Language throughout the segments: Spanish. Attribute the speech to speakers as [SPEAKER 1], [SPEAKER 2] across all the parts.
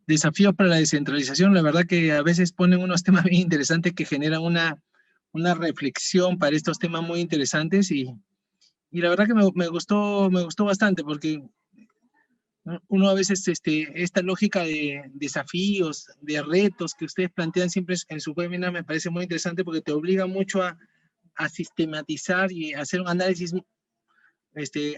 [SPEAKER 1] Desafíos para la descentralización, la verdad que a veces ponen unos temas bien interesantes que generan una reflexión para estos temas muy interesantes y la verdad que me gustó bastante porque uno a veces esta lógica de desafíos, de retos que ustedes plantean siempre en su webinar me parece muy interesante porque te obliga mucho a sistematizar y hacer un análisis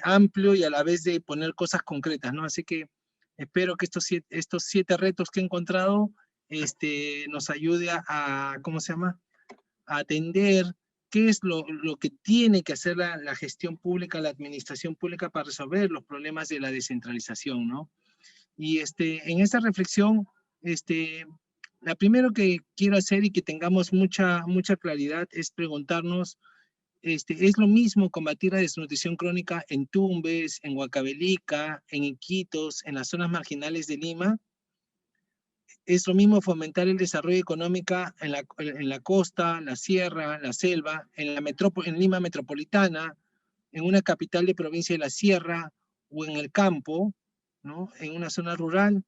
[SPEAKER 1] amplio y a la vez de poner cosas concretas, ¿no? Así que espero que estos siete retos que he encontrado nos ayude ¿cómo se llama? A atender qué es lo que tiene que hacer la gestión pública, la administración pública para resolver los problemas de la descentralización, ¿no? Y en esta reflexión, la primero que quiero hacer y que tengamos mucha claridad es preguntarnos, ¿es lo mismo combatir la desnutrición crónica en Tumbes, en Huancavelica, en Iquitos, en las zonas marginales de Lima? ¿Es lo mismo fomentar el desarrollo económico en la costa, la sierra, la selva, en Lima metropolitana, en una capital de provincia de la sierra o en el campo, ¿no? En una zona rural?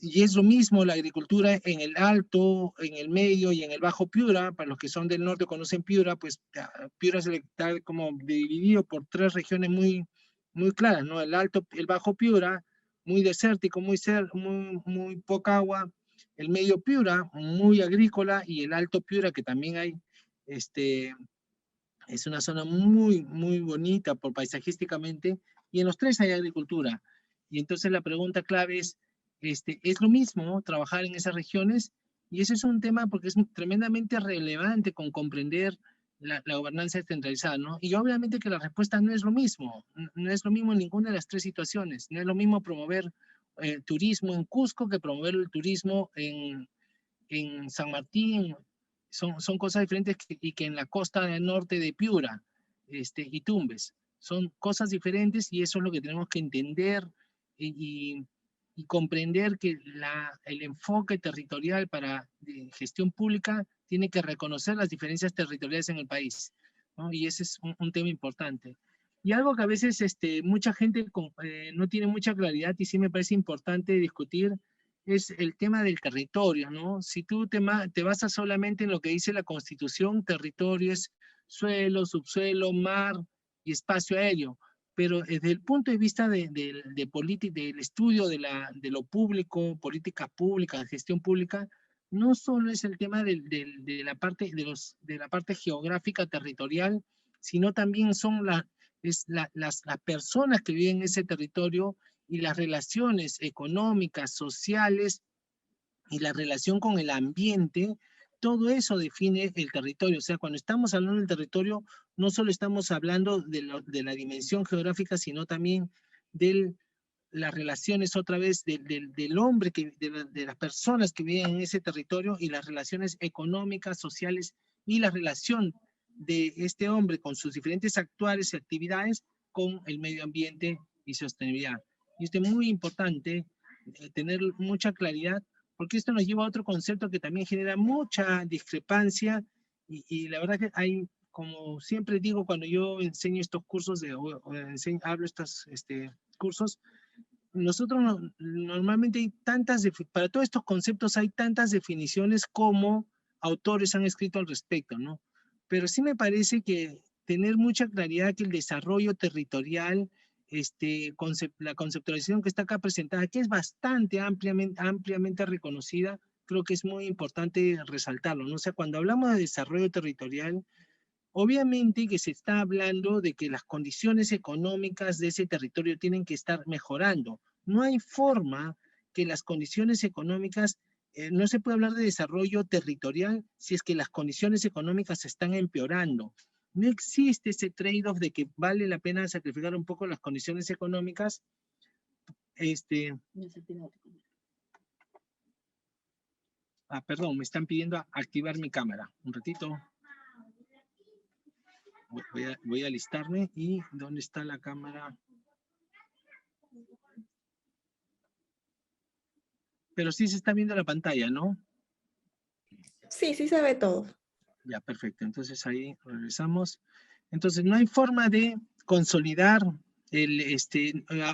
[SPEAKER 1] Y es lo mismo la agricultura en el Alto, en el Medio y en el Bajo Piura. Para los que son del norte conocen Piura, pues Piura está como dividido por tres regiones muy claras, ¿no? El Alto, el Bajo Piura, muy desértico, muy poca agua. El Medio Piura, muy agrícola, y el Alto Piura, que también hay, es una zona muy bonita por paisajísticamente, y en los tres hay agricultura. Y entonces la pregunta clave ¿es lo mismo trabajar en esas regiones? Y ese es un tema porque es tremendamente relevante con comprender la gobernanza descentralizada, ¿no? Y obviamente que la respuesta no es lo mismo, no es lo mismo en ninguna de las tres situaciones. No es lo mismo promover turismo en Cusco que promover el turismo en San Martín. Son cosas diferentes y que en la costa del norte de Piura y Tumbes. Son cosas diferentes y eso es lo que tenemos que entender y comprender que el enfoque territorial para gestión pública tiene que reconocer las diferencias territoriales en el país, ¿no? Y ese es un tema importante. Y algo que a veces mucha gente no tiene mucha claridad y sí me parece importante discutir es el tema del territorio, ¿no? Si tú te basas solamente en lo que dice la Constitución, territorio es suelo, subsuelo, mar y espacio aéreo, pero desde el punto de vista del estudio de lo público, política pública, gestión pública, no solo es el tema de la parte geográfica territorial, sino también son las personas que viven en ese territorio y las relaciones económicas, sociales y la relación con el ambiente. Todo eso define el territorio. O sea, cuando estamos hablando del territorio, no solo estamos hablando de la dimensión geográfica, sino también de las relaciones otra vez del hombre, de las personas que viven en ese territorio y las relaciones económicas, sociales y la relación de este hombre con sus diferentes actuales y actividades con el medio ambiente y sostenibilidad. Y esto es muy importante tener mucha claridad porque esto nos lleva a otro concepto que también genera mucha discrepancia y la verdad que hay, como siempre digo cuando yo enseño estos cursos, hablo estos cursos, nosotros normalmente hay para todos estos conceptos hay tantas definiciones como autores han escrito al respecto, ¿no? Pero sí me parece que tener mucha claridad que el desarrollo territorial, la conceptualización que está acá presentada, que es bastante ampliamente reconocida, creo que es muy importante resaltarlo, ¿no? O sea, cuando hablamos de desarrollo territorial, obviamente que se está hablando de que las condiciones económicas de ese territorio tienen que estar mejorando. No hay forma que las condiciones económicas, no se puede hablar de desarrollo territorial si es que las condiciones económicas se están empeorando. No existe ese trade-off de que vale la pena sacrificar un poco las condiciones económicas. Perdón, me están pidiendo activar mi cámara. Un ratito. Voy a alistarme y ¿dónde está la cámara? Pero sí se está viendo la pantalla, ¿no?
[SPEAKER 2] Sí, sí se ve todo.
[SPEAKER 1] Ya, perfecto. Entonces ahí regresamos. Entonces no hay forma de consolidar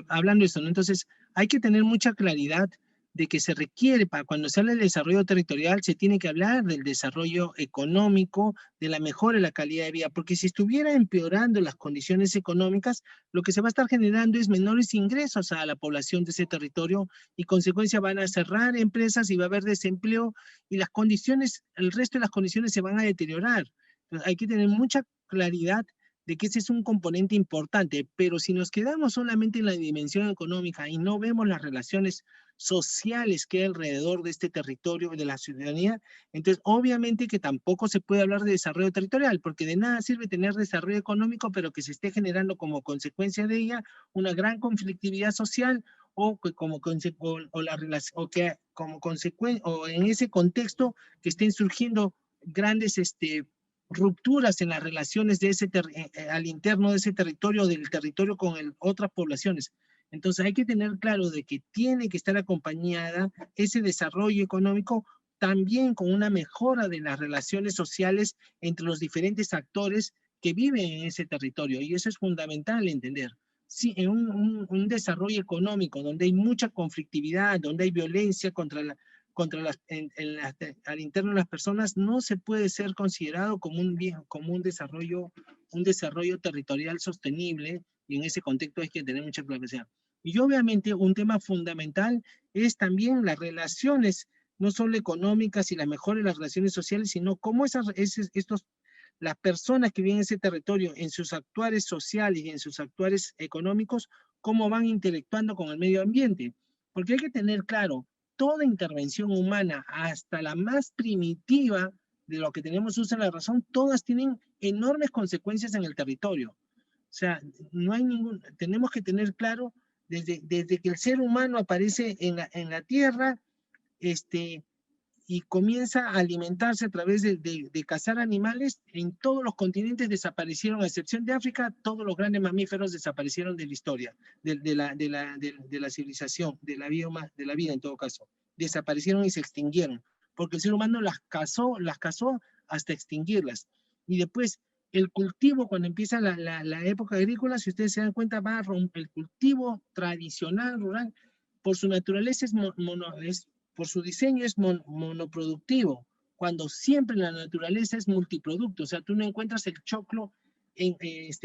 [SPEAKER 1] hablando de esto, ¿no? Entonces hay que tener mucha claridad de que se requiere, para cuando se habla del desarrollo territorial, se tiene que hablar del desarrollo económico, de la mejora de la calidad de vida, porque si estuviera empeorando las condiciones económicas, lo que se va a estar generando es menores ingresos a la población de ese territorio y consecuencia van a cerrar empresas y va a haber desempleo y las condiciones, el resto de las condiciones se van a deteriorar. Entonces, hay que tener mucha claridad de que ese es un componente importante, pero si nos quedamos solamente en la dimensión económica y no vemos las relaciones sociales que hay alrededor de este territorio, de la ciudadanía, entonces obviamente que tampoco se puede hablar de desarrollo territorial, porque de nada sirve tener desarrollo económico, pero que se esté generando como consecuencia de ella una gran conflictividad social o que como consecuencia o en ese contexto que estén surgiendo grandes rupturas en las relaciones de al interno de ese territorio, del territorio con otras poblaciones. Entonces hay que tener claro de que tiene que estar acompañada ese desarrollo económico también con una mejora de las relaciones sociales entre los diferentes actores que viven en ese territorio. Y eso es fundamental entender. Sí, en un desarrollo económico donde hay mucha conflictividad, donde hay violencia al interno de las personas, no se puede ser considerado como un desarrollo territorial sostenible, y en ese contexto hay que tener mucha claridad. Y obviamente un tema fundamental es también las relaciones, no solo económicas y la mejora de las relaciones sociales, sino cómo las personas que viven en ese territorio, en sus actuales sociales y en sus actuales económicos, cómo van interactuando con el medio ambiente. Porque hay que tener claro, toda intervención humana, hasta la más primitiva de lo que tenemos uso en la razón, todas tienen enormes consecuencias en el territorio. O sea, no hay tenemos que tener claro, desde que el ser humano aparece en la Tierra, y comienza a alimentarse a través de cazar animales, en todos los continentes desaparecieron, a excepción de África, todos los grandes mamíferos desaparecieron de la historia, de la civilización, de la vida en todo caso. Desaparecieron y se extinguieron, porque el ser humano las cazó hasta extinguirlas. Y después, el cultivo, cuando empieza la época agrícola, si ustedes se dan cuenta, va a romper el cultivo tradicional, rural, por su naturaleza por su diseño es monoproductivo, cuando siempre la naturaleza es multiproducto. O sea, tú no encuentras el choclo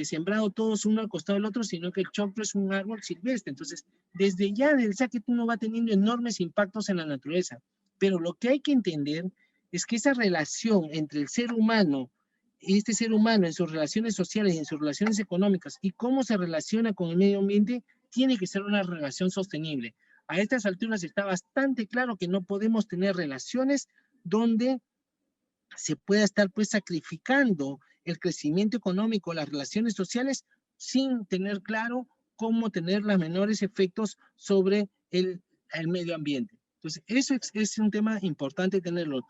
[SPEAKER 1] sembrado todos uno al costado del otro, sino que el choclo es un árbol silvestre. Entonces, desde ya, del saque, tú no va teniendo enormes impactos en la naturaleza. Pero lo que hay que entender es que esa relación entre el ser humano y este ser humano en sus relaciones sociales y en sus relaciones económicas y cómo se relaciona con el medio ambiente, tiene que ser una relación sostenible. A estas alturas está bastante claro que no podemos tener relaciones donde se pueda estar pues sacrificando el crecimiento económico, las relaciones sociales, sin tener claro cómo tener los menores efectos sobre el medio ambiente. Entonces, eso es un tema importante tenerlo.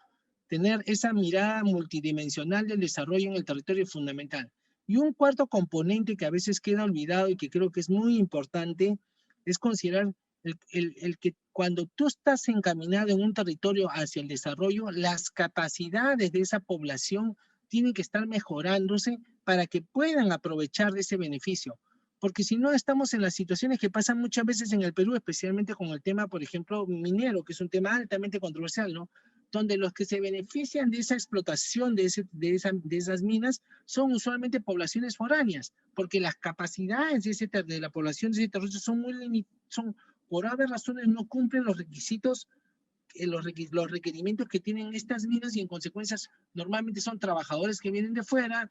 [SPEAKER 1] Tener esa mirada multidimensional del desarrollo en el territorio es fundamental. Y un cuarto componente que a veces queda olvidado y que creo que es muy importante es considerar el que cuando tú estás encaminado en un territorio hacia el desarrollo, las capacidades de esa población tienen que estar mejorándose para que puedan aprovechar de ese beneficio. Porque si no, estamos en las situaciones que pasan muchas veces en el Perú, especialmente con el tema, por ejemplo, minero, que es un tema altamente controversial, ¿no? Donde los que se benefician de esa explotación de esas minas son usualmente poblaciones foráneas, porque las capacidades de la población de ese territorio son muy limitadas, por haber razones no cumplen los requisitos, los requerimientos que tienen estas minas, y en consecuencia normalmente son trabajadores que vienen de fuera,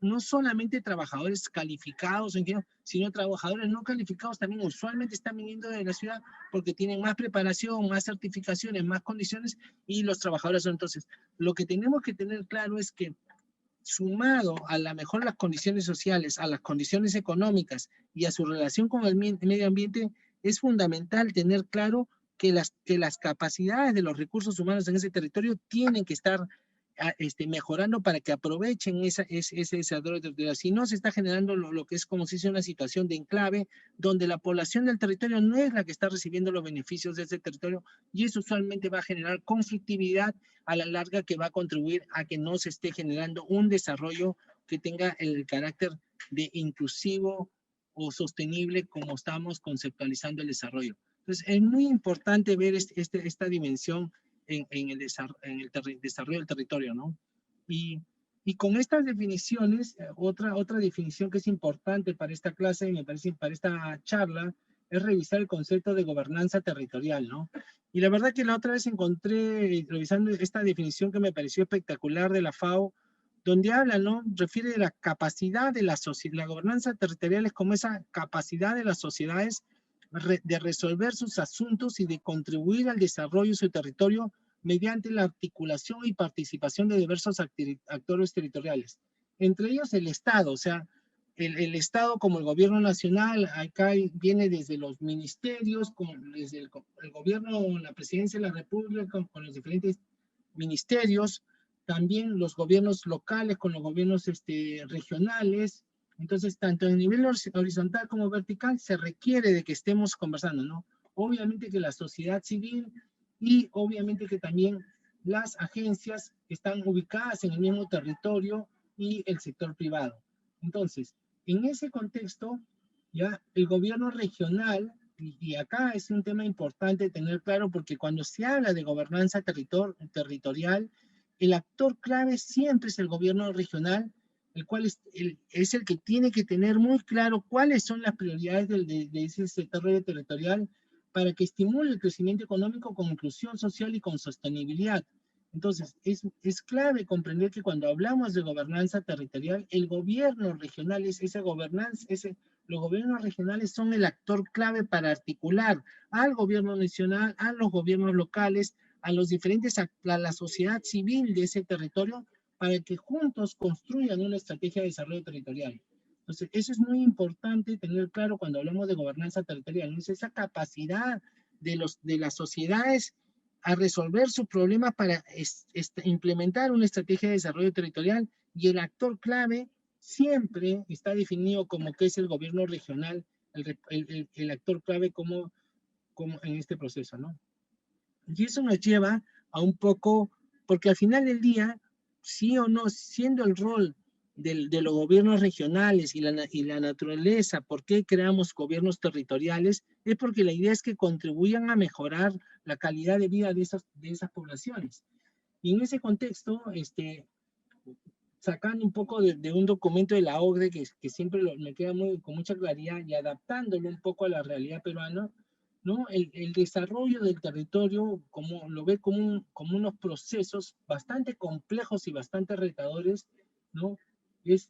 [SPEAKER 1] no solamente trabajadores calificados, sino trabajadores no calificados también usualmente están viniendo de la ciudad porque tienen más preparación, más certificaciones, más condiciones, y los trabajadores son. Entonces, lo que tenemos que tener claro es que sumado a la mejor las condiciones sociales, a las condiciones económicas y a su relación con el medio ambiente, es fundamental tener claro que las capacidades de los recursos humanos en ese territorio tienen que estar mejorando para que aprovechen ese desarrollo territorial. Si no, se está generando lo que es como si fuese una situación de enclave, donde la población del territorio no es la que está recibiendo los beneficios de ese territorio, y eso usualmente va a generar conflictividad a la larga, que va a contribuir a que no se esté generando un desarrollo que tenga el carácter de inclusivo o sostenible como estamos conceptualizando el desarrollo. Entonces, es muy importante ver esta dimensión en el desarrollo del territorio, ¿no? Y con estas definiciones, otra definición que es importante para esta clase y me parece para esta charla, es revisar el concepto de gobernanza territorial, ¿no? Y la verdad que la otra vez encontré, revisando esta definición que me pareció espectacular de la FAO, donde habla, ¿no? Refiere de la capacidad de la sociedad, la gobernanza territorial es como esa capacidad de las sociedades de resolver sus asuntos y de contribuir al desarrollo de su territorio mediante la articulación y participación de diversos actores territoriales, entre ellos el Estado, o sea, el Estado como el gobierno nacional, acá viene desde los ministerios, desde el gobierno, la presidencia de la República, con los diferentes ministerios, también los gobiernos locales con los gobiernos regionales. Entonces, tanto a nivel horizontal como vertical, se requiere de que estemos conversando, ¿no? Obviamente que la sociedad civil y obviamente que también las agencias están ubicadas en el mismo territorio y el sector privado. Entonces, en ese contexto, ya el gobierno regional, y acá es un tema importante tener claro, porque cuando se habla de gobernanza territorial, el actor clave siempre es el gobierno regional, el cual es el que tiene que tener muy claro cuáles son las prioridades de ese sector territorial para que estimule el crecimiento económico con inclusión social y con sostenibilidad. Entonces, es clave comprender que cuando hablamos de gobernanza territorial, el gobierno regional es esa gobernanza, los gobiernos regionales son el actor clave para articular al gobierno nacional, a los gobiernos locales, a los diferentes, a la sociedad civil de ese territorio, para que juntos construyan una estrategia de desarrollo territorial. Entonces, eso es muy importante tener claro cuando hablamos de gobernanza territorial, ¿no? Es esa capacidad de las sociedades a resolver sus problemas para implementar una estrategia de desarrollo territorial, y el actor clave siempre está definido como que es el gobierno regional, el actor clave como en este proceso, ¿no? Y eso nos lleva a un poco, porque al final del día, sí o no, siendo el rol de los gobiernos regionales y la naturaleza, ¿por qué creamos gobiernos territoriales? Es porque la idea es que contribuyan a mejorar la calidad de vida de esas poblaciones. Y en ese contexto, sacando un poco de un documento de la OCDE que siempre me queda con mucha claridad y adaptándolo un poco a la realidad peruana, ¿no? El desarrollo del territorio lo ve como unos procesos bastante complejos y bastante retadores, ¿no? Es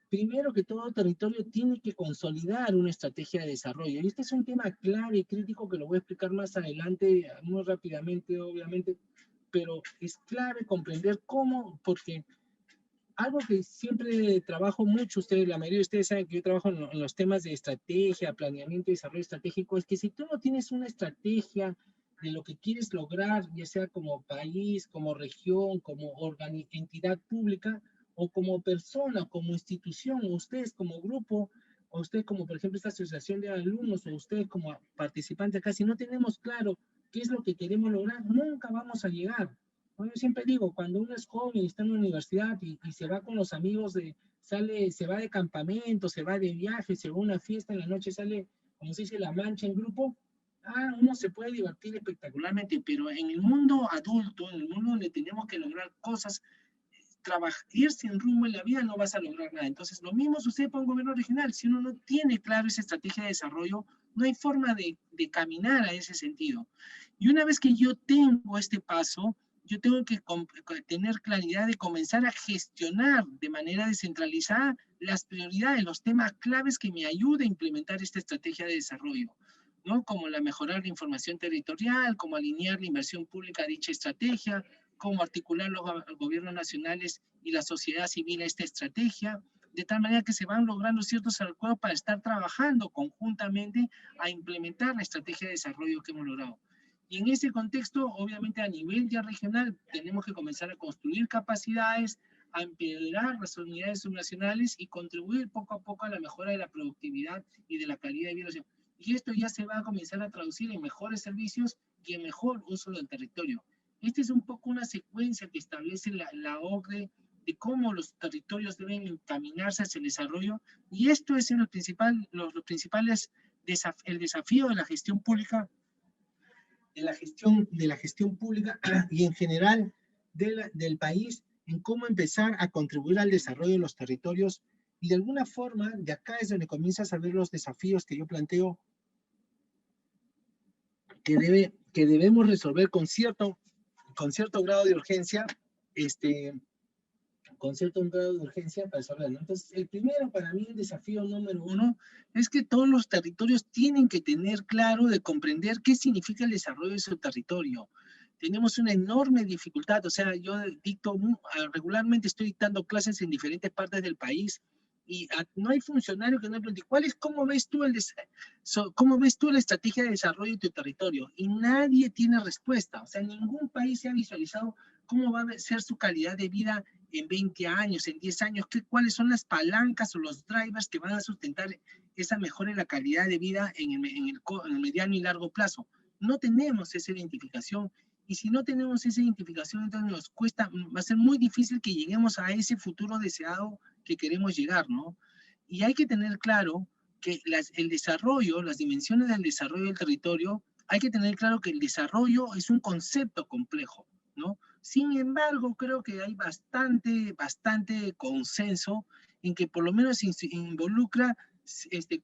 [SPEAKER 1] primero que todo territorio tiene que consolidar una estrategia de desarrollo. Y este es un tema clave y crítico que lo voy a explicar más adelante, muy rápidamente, obviamente, pero es clave comprender cómo, porque algo que siempre trabajo mucho, ustedes, la mayoría de ustedes saben que yo trabajo en los temas de estrategia, planeamiento y desarrollo estratégico, es que si tú no tienes una estrategia de lo que quieres lograr, ya sea como país, como región, como entidad pública, o como persona, como institución, o ustedes como grupo, o ustedes como, por ejemplo, esta asociación de alumnos, o ustedes como participantes acá, si no tenemos claro qué es lo que queremos lograr, nunca vamos a llegar. Yo siempre digo, cuando uno es joven y está en la universidad y se va con los amigos, se va de campamento, se va de viaje, se va a una fiesta en la noche, sale, como se dice, la mancha en grupo, uno se puede divertir espectacularmente, pero en el mundo adulto, en el mundo donde tenemos que lograr cosas, ir sin rumbo en la vida no vas a lograr nada. Entonces, lo mismo sucede para un gobierno regional. Si uno no tiene claro esa estrategia de desarrollo, no hay forma de caminar a ese sentido. Y una vez que yo tengo este paso, yo tengo que tener claridad de comenzar a gestionar de manera descentralizada las prioridades, los temas claves que me ayuden a implementar esta estrategia de desarrollo, ¿no? Como mejorar la información territorial, como alinear la inversión pública a dicha estrategia, cómo articular los gobiernos nacionales y la sociedad civil a esta estrategia, de tal manera que se van logrando ciertos acuerdos para estar trabajando conjuntamente a implementar la estrategia de desarrollo que hemos logrado. Y en ese contexto, obviamente a nivel ya regional, tenemos que comenzar a construir capacidades, a empoderar las unidades subnacionales y contribuir poco a poco a la mejora de la productividad y de la calidad de vida. Y esto ya se va a comenzar a traducir en mejores servicios y en mejor uso del territorio. Esta es un poco una secuencia que establece la OCDE de cómo los territorios deben encaminarse hacia el desarrollo, y esto es el principales el desafío de la gestión pública, de la gestión pública y en general del país, en cómo empezar a contribuir al desarrollo de los territorios, y de alguna forma, de acá es donde comienzas a ver los desafíos que yo planteo que debemos resolver con cierto grado de urgencia, con cierto grado de urgencia para resolverlo. Entonces, el primero, para mí, el desafío número uno, es que todos los territorios tienen que tener claro de comprender qué significa el desarrollo de su territorio. Tenemos una enorme dificultad, o sea, yo regularmente estoy dictando clases en diferentes partes del país, y no hay funcionario que no me pregunte, ¿cómo ves tú cómo ves tú la estrategia de desarrollo de tu territorio? Y nadie tiene respuesta, o sea, ningún país se ha visualizado cómo va a ser su calidad de vida en 20 años, en 10 años, cuáles son las palancas o los drivers que van a sustentar esa mejora en la calidad de vida en el mediano y largo plazo. No tenemos esa identificación, y si no tenemos esa identificación, entonces nos cuesta, va a ser muy difícil que lleguemos a ese futuro deseado que queremos llegar, ¿no? Y hay que tener claro que el desarrollo, las dimensiones del desarrollo del territorio, hay que tener claro que el desarrollo es un concepto complejo, ¿no? Sin embargo, creo que hay bastante consenso en que por lo menos involucra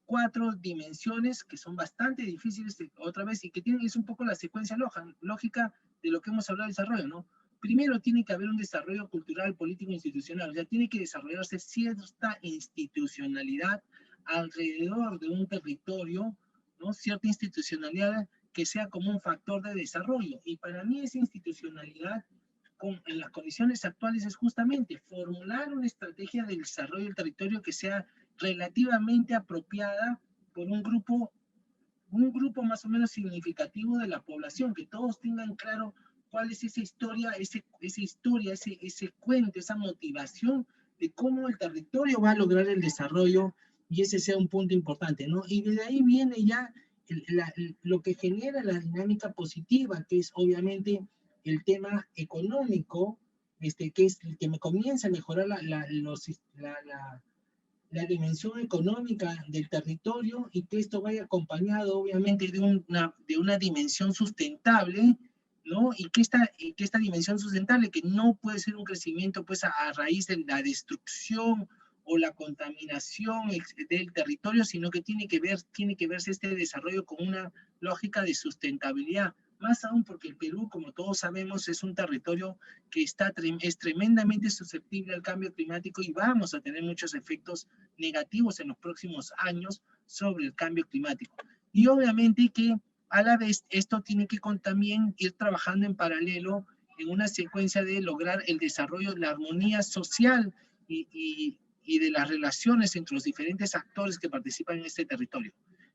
[SPEAKER 1] 4 dimensiones que son bastante difíciles, otra vez, y que es un poco la secuencia lógica de lo que hemos hablado de desarrollo, ¿no? Primero tiene que haber un desarrollo cultural, político, institucional, o sea, tiene que desarrollarse cierta institucionalidad alrededor de un territorio, ¿no? Cierta institucionalidad que sea como un factor de desarrollo. Y para mí esa institucionalidad en las condiciones actuales es justamente formular una estrategia de desarrollo del territorio que sea relativamente apropiada por un grupo más o menos significativo de la población, que todos tengan claro cuál es esa historia, ese cuento, esa motivación de cómo el territorio va a lograr el desarrollo, y ese sea un punto importante, ¿no? Y de ahí viene ya lo que genera la dinámica positiva, que es obviamente el tema económico, que es el que me comienza a mejorar la dimensión económica del territorio, y que esto vaya acompañado obviamente de una dimensión sustentable, ¿no? Y que esta dimensión sustentable, que no puede ser un crecimiento pues a raíz de la destrucción o la contaminación del territorio, sino que tiene que verse este desarrollo con una lógica de sustentabilidad. Más aún porque el Perú, como todos sabemos, es un territorio que es tremendamente susceptible al cambio climático, y vamos a tener muchos efectos negativos en los próximos años sobre el cambio climático. Y obviamente que a la vez esto tiene que también ir trabajando en paralelo en una secuencia de lograr el desarrollo, la armonía social y de las relaciones entre los diferentes actores que participan en este territorio.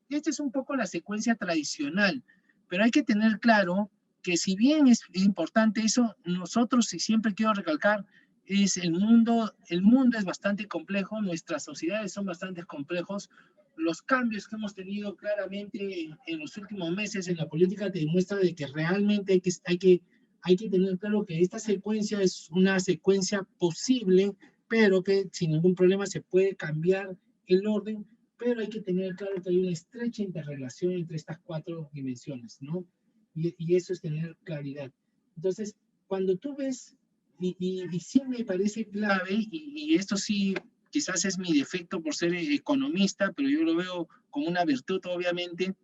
[SPEAKER 1] Y esta es un poco la secuencia tradicional, pero hay que tener claro que si bien es importante eso, nosotros, y siempre quiero recalcar, el mundo es bastante complejo, nuestras sociedades son bastante complejos, los cambios que hemos tenido claramente en los últimos meses en la política te demuestra de que realmente hay que tener claro que esta secuencia es una secuencia posible, pero que sin ningún problema se puede cambiar el orden, pero hay que tener claro que hay una estrecha interrelación entre estas 4 dimensiones, ¿no? Y eso es tener claridad. Entonces, cuando tú ves, y sí me parece clave, y esto sí, quizás es mi defecto por ser economista, pero yo lo veo como una virtud, obviamente,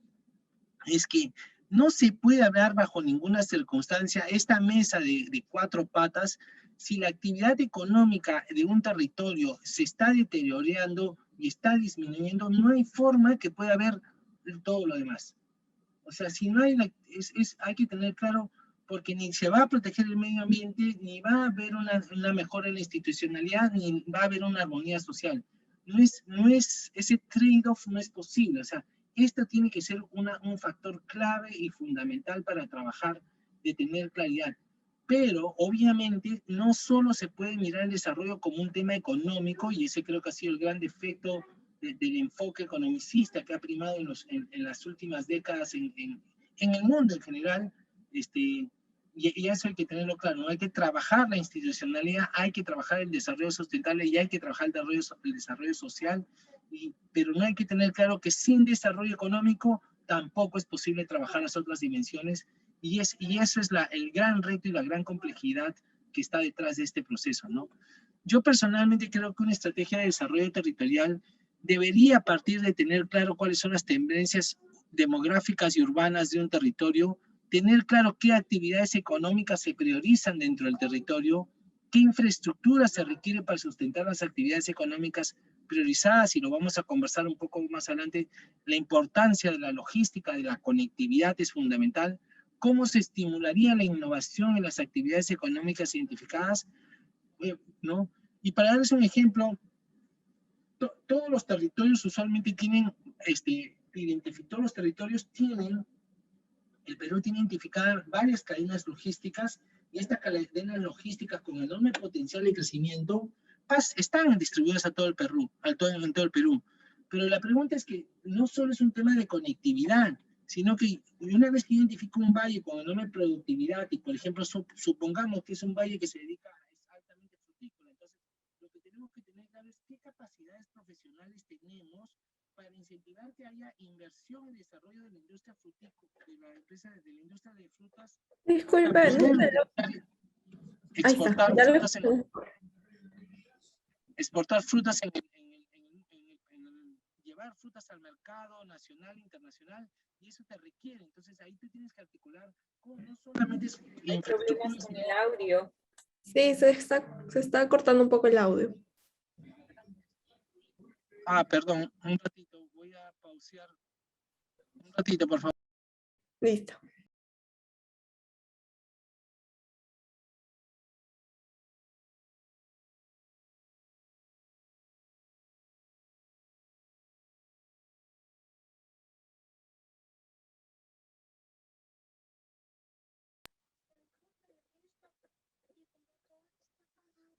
[SPEAKER 1] es que no se puede hablar bajo ninguna circunstancia esta mesa de 4 patas si la actividad económica de un territorio se está deteriorando y está disminuyendo. No hay forma que pueda haber todo lo demás. O sea, si no hay, hay que tener claro, porque ni se va a proteger el medio ambiente, ni va a haber una mejora en la institucionalidad, ni va a haber una armonía social. Ese trade-off no es posible. O sea, esto tiene que ser un factor clave y fundamental para trabajar, de tener claridad. Pero obviamente no solo se puede mirar el desarrollo como un tema económico, y ese creo que ha sido el gran defecto del enfoque economicista que ha primado en las últimas décadas en el mundo en general, y eso hay que tenerlo claro, ¿no? Hay que trabajar la institucionalidad, hay que trabajar el desarrollo sustentable y hay que trabajar el desarrollo social, pero no hay que tener claro que sin desarrollo económico tampoco es posible trabajar las otras dimensiones, y eso es el gran reto y la gran complejidad que está detrás de este proceso, ¿no? Yo personalmente creo que una estrategia de desarrollo territorial debería partir de tener claro cuáles son las tendencias demográficas y urbanas de un territorio, tener claro qué actividades económicas se priorizan dentro del territorio, qué infraestructura se requiere para sustentar las actividades económicas priorizadas, y lo vamos a conversar un poco más adelante. La importancia de la logística, de la conectividad es fundamental. ¿Cómo se estimularía la innovación en las actividades económicas identificadas? ¿No? Y para darles un ejemplo, todos los territorios usualmente tienen, todos los territorios tienen, el Perú tiene identificadas varias cadenas logísticas, y estas cadenas logísticas con enorme potencial de crecimiento están distribuidas a todo el Perú, en todo el Perú. Pero la pregunta es que no solo es un tema de conectividad, sino que una vez que identifico un valle con enorme productividad, y por ejemplo supongamos que es un valle que se dedica altamente frutícola, entonces lo que tenemos que tener claro es qué capacidades profesionales tenemos para incentivar que haya inversión y desarrollo de la industria frutícola, de la industria de frutas.
[SPEAKER 2] Disculpe, no me lo... Ahí está.
[SPEAKER 1] Exportar frutas llevar frutas al mercado nacional e internacional, y eso te requiere. Entonces ahí tú tienes que articular cómo no solamente es la infraestructura.
[SPEAKER 2] Problemas con el audio. Sí, se está cortando un poco el audio.
[SPEAKER 1] Perdón, un ratito, voy a pausear. Un ratito, por favor.
[SPEAKER 2] Listo.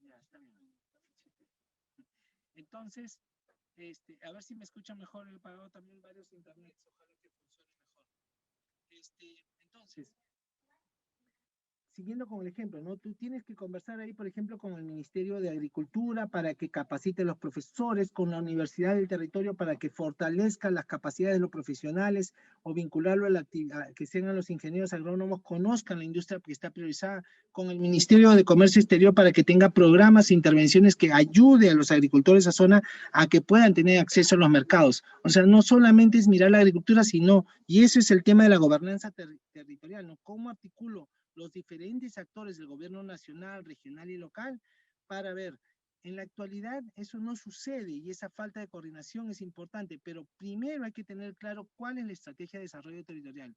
[SPEAKER 1] Ya, está bien. Entonces, a ver si me escuchan mejor. He pagado también varios internets, ojalá que funcione mejor. Entonces, siguiendo con el ejemplo, ¿no? Tú tienes que conversar ahí, por ejemplo, con el Ministerio de Agricultura para que capacite a los profesores, con la Universidad del Territorio para que fortalezca las capacidades de los profesionales, o vincularlo a la actividad, que sean los ingenieros agrónomos, conozcan la industria que está priorizada, con el Ministerio de Comercio Exterior para que tenga programas e intervenciones que ayude a los agricultores de esa zona a que puedan tener acceso a los mercados. O sea, no solamente es mirar la agricultura, sino, y eso es el tema de la gobernanza territorial, ¿no? ¿Cómo articulo los diferentes actores del gobierno nacional, regional y local para ver? En la actualidad eso no sucede, y esa falta de coordinación es importante, pero primero hay que tener claro cuál es la estrategia de desarrollo territorial.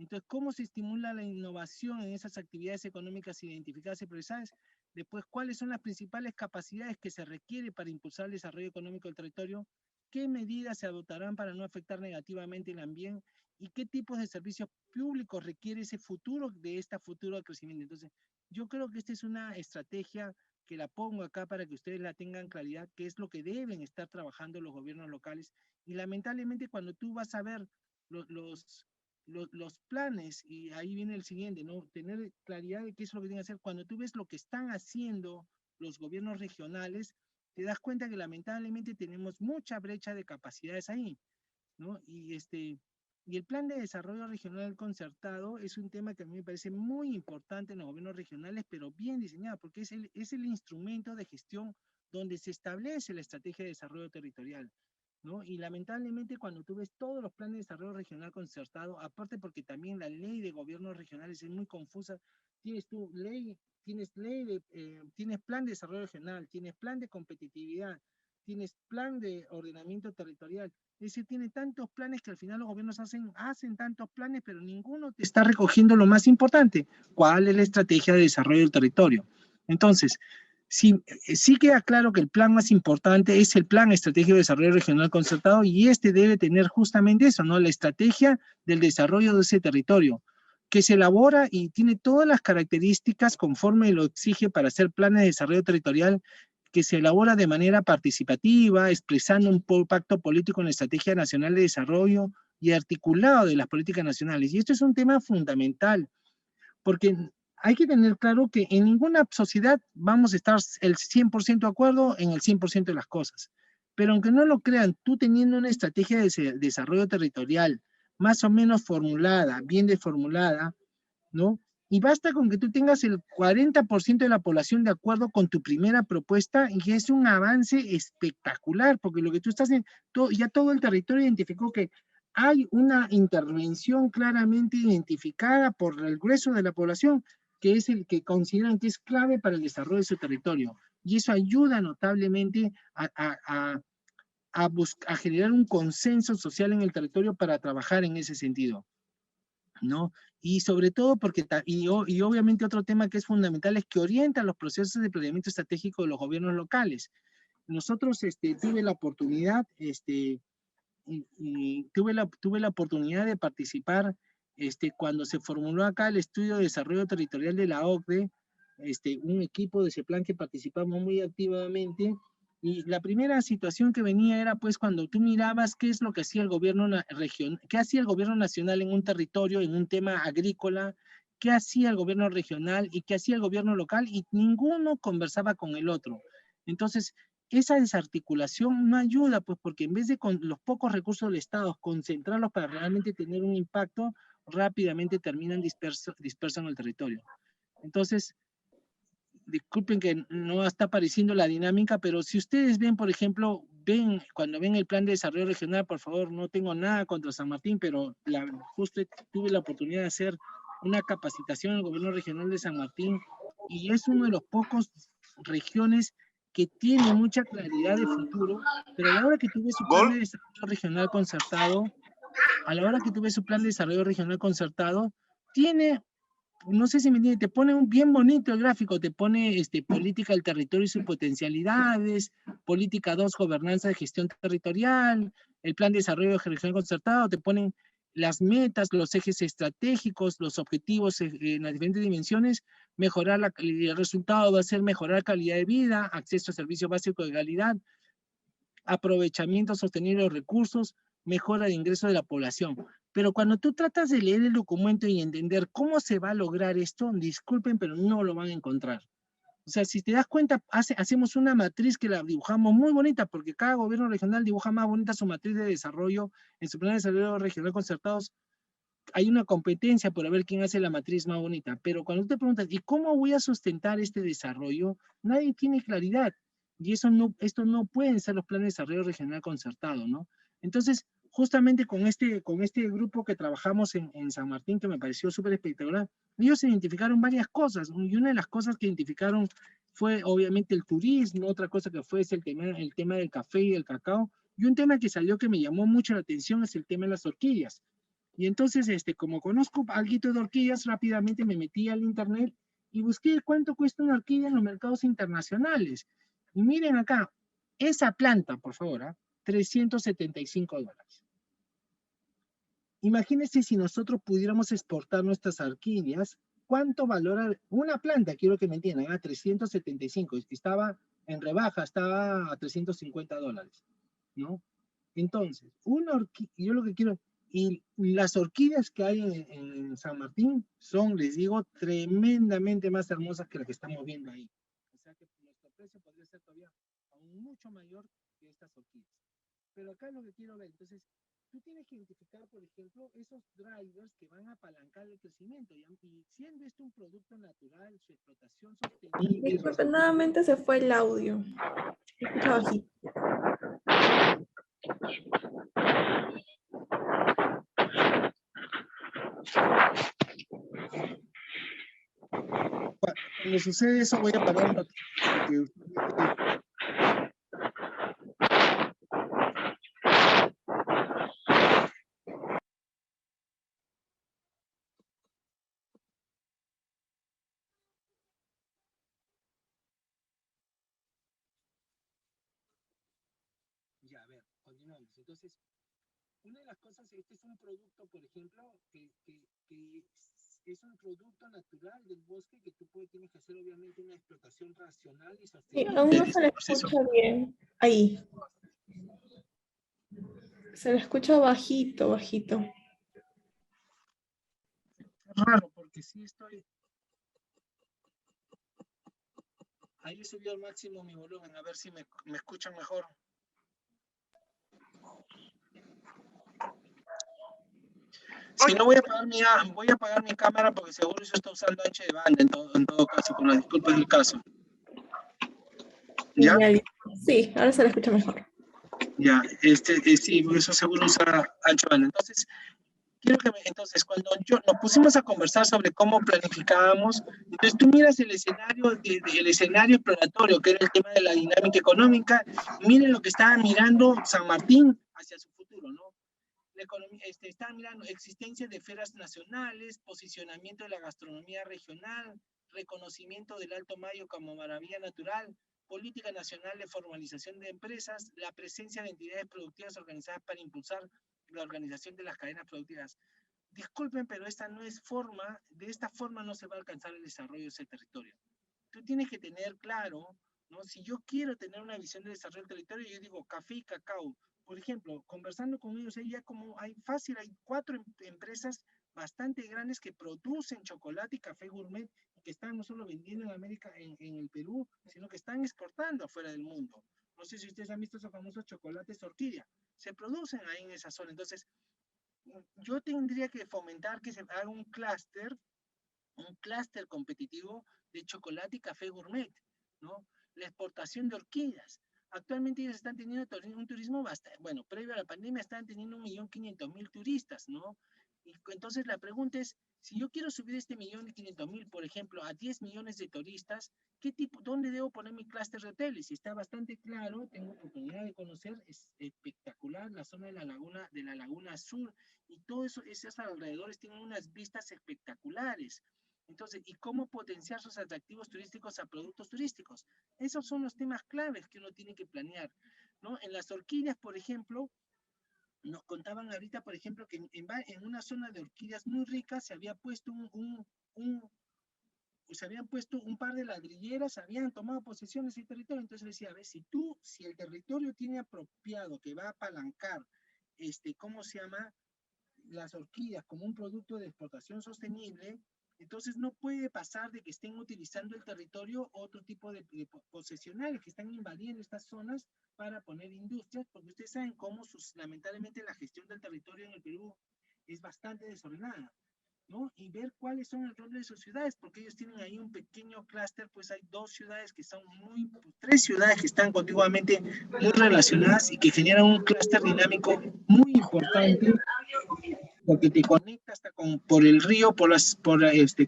[SPEAKER 1] Entonces, ¿cómo se estimula la innovación en esas actividades económicas identificadas y priorizadas? Después, ¿cuáles son las principales capacidades que se requiere para impulsar el desarrollo económico del territorio? ¿Qué medidas se adoptarán para no afectar negativamente el ambiente? ¿Y qué tipos de servicios públicos requiere ese futuro, de este futuro crecimiento? Entonces, yo creo que esta es una estrategia que la pongo acá para que ustedes la tengan claridad, que es lo que deben estar trabajando los gobiernos locales. Y lamentablemente cuando tú vas a ver los planes, y ahí viene el siguiente, ¿no? Tener claridad de qué es lo que tienen que hacer. Cuando tú ves lo que están haciendo los gobiernos regionales, te das cuenta que lamentablemente tenemos mucha brecha de capacidades ahí, ¿no? Y el plan de desarrollo regional concertado es un tema que a mí me parece muy importante en los gobiernos regionales, pero bien diseñado, porque es el instrumento de gestión donde se establece la estrategia de desarrollo territorial, ¿no? Y lamentablemente cuando tú ves todos los planes de desarrollo regional concertado, aparte porque también la ley de gobiernos regionales es muy confusa, tienes tienes plan de desarrollo regional, tienes plan de competitividad, tienes plan de ordenamiento territorial. Es decir, tiene tantos planes que al final los gobiernos hacen tantos planes, pero ninguno te está recogiendo lo más importante: ¿cuál es la estrategia de desarrollo del territorio? Entonces, sí queda claro que el plan más importante es el Plan Estratégico de Desarrollo Regional Concertado, y este debe tener justamente eso, ¿no? La estrategia del desarrollo de ese territorio, que se elabora y tiene todas las características conforme lo exige para hacer planes de desarrollo territorial, que se elabora de manera participativa, expresando un pacto político en la Estrategia Nacional de Desarrollo y articulado de las políticas nacionales. Y esto es un tema fundamental, porque hay que tener claro que en ninguna sociedad vamos a estar el 100% de acuerdo en el 100% de las cosas. Pero aunque no lo crean, tú teniendo una estrategia de desarrollo territorial más o menos formulada, bien formulada, ¿no? Y basta con que tú tengas el 40% de la población de acuerdo con tu primera propuesta y es un avance espectacular, porque lo que tú estás ya todo el territorio identificó que hay una intervención claramente identificada por el grueso de la población, que es el que consideran que es clave para el desarrollo de su territorio. Y eso ayuda notablemente a generar un consenso social en el territorio para trabajar en ese sentido, ¿no? Y sobre todo porque, y obviamente otro tema que es fundamental es que orienta los procesos de planeamiento estratégico de los gobiernos locales. Nosotros tuve la oportunidad, tuve la oportunidad de participar cuando se formuló acá el estudio de desarrollo territorial de la OCDE, un equipo de ese plan que participamos muy activamente. Y la primera situación que venía era pues cuando tú mirabas qué es lo que hacía el gobierno regional, qué hacía el gobierno nacional en un territorio, en un tema agrícola, qué hacía el gobierno regional y qué hacía el gobierno local, y ninguno conversaba con el otro. Entonces, esa desarticulación no ayuda, pues porque en vez de con los pocos recursos del Estado concentrarlos para realmente tener un impacto, rápidamente terminan dispersos en el territorio. Entonces, disculpen que no está apareciendo la dinámica, pero si ustedes ven, por ejemplo, cuando ven el plan de desarrollo regional, por favor, no tengo nada contra San Martín, pero justo tuve la oportunidad de hacer una capacitación en el gobierno regional de San Martín y es uno de los pocos regiones que tiene mucha claridad de futuro, pero a la hora que tuve su plan de desarrollo regional concertado, tiene, no sé si me entiende, te pone un bien bonito el gráfico, te pone política del territorio y sus potencialidades, política 2, gobernanza de gestión territorial, el plan de desarrollo regional concertado, te ponen las metas, los ejes estratégicos, los objetivos en las diferentes dimensiones, el resultado va a ser mejorar la calidad de vida, acceso a servicios básicos de calidad, aprovechamiento sostenible de los recursos, mejora de ingreso de la población. Pero cuando tú tratas de leer el documento y entender cómo se va a lograr esto, disculpen, pero no lo van a encontrar. O sea, si te das cuenta, hacemos una matriz que la dibujamos muy bonita, porque cada gobierno regional dibuja más bonita su matriz de desarrollo, en su plan de desarrollo regional concertados, hay una competencia por ver quién hace la matriz más bonita, pero cuando te preguntas, ¿y cómo voy a sustentar este desarrollo? Nadie tiene claridad, y esto no pueden ser los planes de desarrollo regional concertado, ¿no? Entonces, justamente con este grupo que trabajamos en San Martín, que me pareció súper espectacular, ellos identificaron varias cosas, y una de las cosas que identificaron fue obviamente el turismo, otra cosa que fue es el tema del café y del cacao, y un tema que salió que me llamó mucho la atención es el tema de las orquídeas. Y entonces, como conozco algo de orquídeas, rápidamente me metí al internet y busqué cuánto cuesta una orquídea en los mercados internacionales. Y miren acá, esa planta, por favor, $375. Imagínense si nosotros pudiéramos exportar nuestras orquídeas, ¿cuánto valora una planta? Quiero que me entiendan, a 375. Estaba en rebaja, estaba a $350, ¿no? Entonces, yo lo que quiero, y las orquídeas que hay en San Martín son, les digo, tremendamente más hermosas que las que estamos viendo ahí. O sea que nuestro precio podría ser todavía aún mucho mayor que estas orquídeas. Pero acá es lo que quiero ver. Entonces, tú tienes que identificar, por ejemplo, esos drivers que van a apalancar el crecimiento. Y siendo esto un producto natural, su explotación sostenible.
[SPEAKER 2] Desafortunadamente se fue el audio. Se escucha bajito.
[SPEAKER 1] Cuando sucede eso, voy a parar un ratito porque ya, a ver, continuamos. Entonces, una de las cosas, este es un producto, por ejemplo, que es un producto natural del bosque que tienes que hacer obviamente una explotación racional y
[SPEAKER 2] Sí,
[SPEAKER 1] sostenible.
[SPEAKER 2] aún no se le escucha bien. Ahí. Se le escucha bajito, bajito.
[SPEAKER 1] Es raro, porque sí estoy... Ahí subió al máximo mi volumen, a ver si me escuchan mejor. Si no, voy a apagar mi cámara porque seguro eso está usando ancho de banda en todo caso, con las disculpas del caso. ¿Ya?
[SPEAKER 2] Sí, ahora se la escucha mejor.
[SPEAKER 1] Ya, sí, porque eso seguro usa ancho de banda. Entonces, entonces, cuando nos pusimos a conversar sobre cómo planificábamos, entonces tú miras el escenario exploratorio, que era el tema de la dinámica económica, miren lo que estaba mirando San Martín hacia su futuro, ¿no? La economía, estaba mirando existencia de ferias nacionales, posicionamiento de la gastronomía regional, reconocimiento del Alto Mayo como maravilla natural, política nacional de formalización de empresas, la presencia de entidades productivas organizadas para impulsar la organización de las cadenas productivas. Disculpen, pero esta no es forma, de esta forma no se va a alcanzar el desarrollo de ese territorio. Tú tienes que tener claro, ¿no? Si yo quiero tener una visión de desarrollo del territorio, yo digo café y cacao. Por ejemplo, conversando con ellos, ya como hay 4 empresas bastante grandes que producen chocolate y café gourmet y que están no solo vendiendo en América, en el Perú, sino que están exportando afuera del mundo. No sé si ustedes han visto esos famosos chocolates orquídea. Se producen ahí en esa zona. Entonces, yo tendría que fomentar que se haga un clúster competitivo de chocolate y café gourmet, ¿no? La exportación de orquídeas. Actualmente ellos están teniendo un turismo bastante, bueno, previo a la pandemia estaban teniendo 1.500.000 turistas, ¿no? Y entonces la pregunta es, si yo quiero subir este 1.500.000, por ejemplo, a 10 millones de turistas, ¿dónde debo poner mi clúster de hoteles? Y está bastante claro, tengo oportunidad de conocer, es espectacular la zona de la laguna Sur, y todo eso, esos alrededores tienen unas vistas espectaculares. Entonces, ¿y cómo potenciar sus atractivos turísticos a productos turísticos? Esos son los temas claves que uno tiene que planear, ¿no? En las orquídeas, por ejemplo, nos contaban ahorita, por ejemplo, que en una zona de orquídeas muy rica se había puesto se habían puesto un par de ladrilleras, habían tomado posesión de ese territorio. Entonces decía, a ver, si el territorio tiene apropiado que va a apalancar, ¿cómo se llama? Las orquídeas como un producto de explotación sostenible, entonces no puede pasar de que estén utilizando el territorio otro tipo de posesionales que están invadiendo estas zonas para poner industrias, porque ustedes saben cómo lamentablemente la gestión del territorio en el Perú es bastante desordenada, ¿no? Y ver cuáles son el rol de sus ciudades, porque ellos tienen ahí un pequeño clúster, pues hay 3 ciudades que están contiguamente muy relacionadas y que generan un clúster dinámico muy importante, porque te conecta hasta por el río,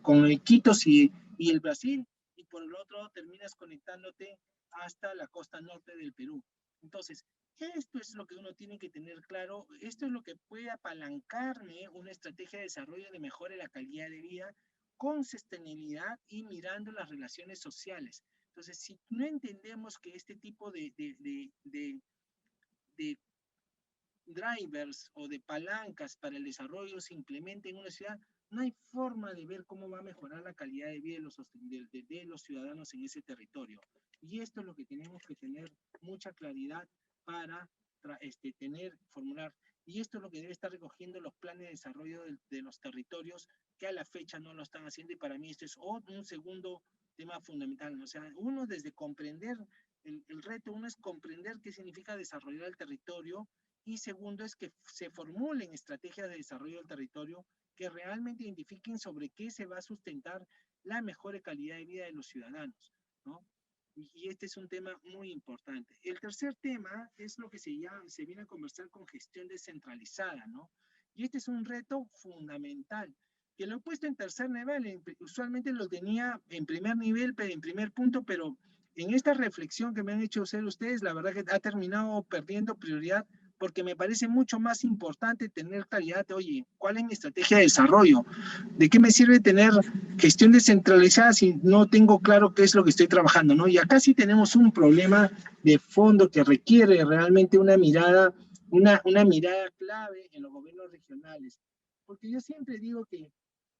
[SPEAKER 1] con Iquitos y el Brasil, y por el otro terminas conectándote hasta la costa norte del Perú. Entonces, esto es lo que uno tiene que tener claro, esto es lo que puede apalancarme una estrategia de desarrollo de mejora de la calidad de vida con sostenibilidad y mirando las relaciones sociales. Entonces, si no entendemos que este tipo de drivers o de palancas para el desarrollo se implementen en una ciudad, no hay forma de ver cómo va a mejorar la calidad de vida de los ciudadanos en ese territorio. Y esto es lo que tenemos que tener mucha claridad para formular. Y esto es lo que debe estar recogiendo los planes de desarrollo de los territorios, que a la fecha no lo están haciendo, y para mí esto es un segundo tema fundamental. O sea, uno desde comprender el reto, uno es comprender qué significa desarrollar el territorio, y segundo es que se formulen estrategias de desarrollo del territorio que realmente identifiquen sobre qué se va a sustentar la mejor calidad de vida de los ciudadanos, ¿no? Y este es un tema muy importante. El tercer tema es lo que se viene a conversar con gestión descentralizada, ¿no? Y este es un reto fundamental, que lo he puesto en tercer nivel, usualmente lo tenía en primer nivel, en primer punto, pero en esta reflexión que me han hecho hacer ustedes, la verdad que ha terminado perdiendo prioridad, porque me parece mucho más importante tener claridad de, oye, ¿cuál es mi estrategia de desarrollo? ¿De qué me sirve tener gestión descentralizada si no tengo claro qué es lo que estoy trabajando, ¿no? Y acá sí tenemos un problema de fondo que requiere realmente una mirada clave en los gobiernos regionales. Porque yo siempre digo que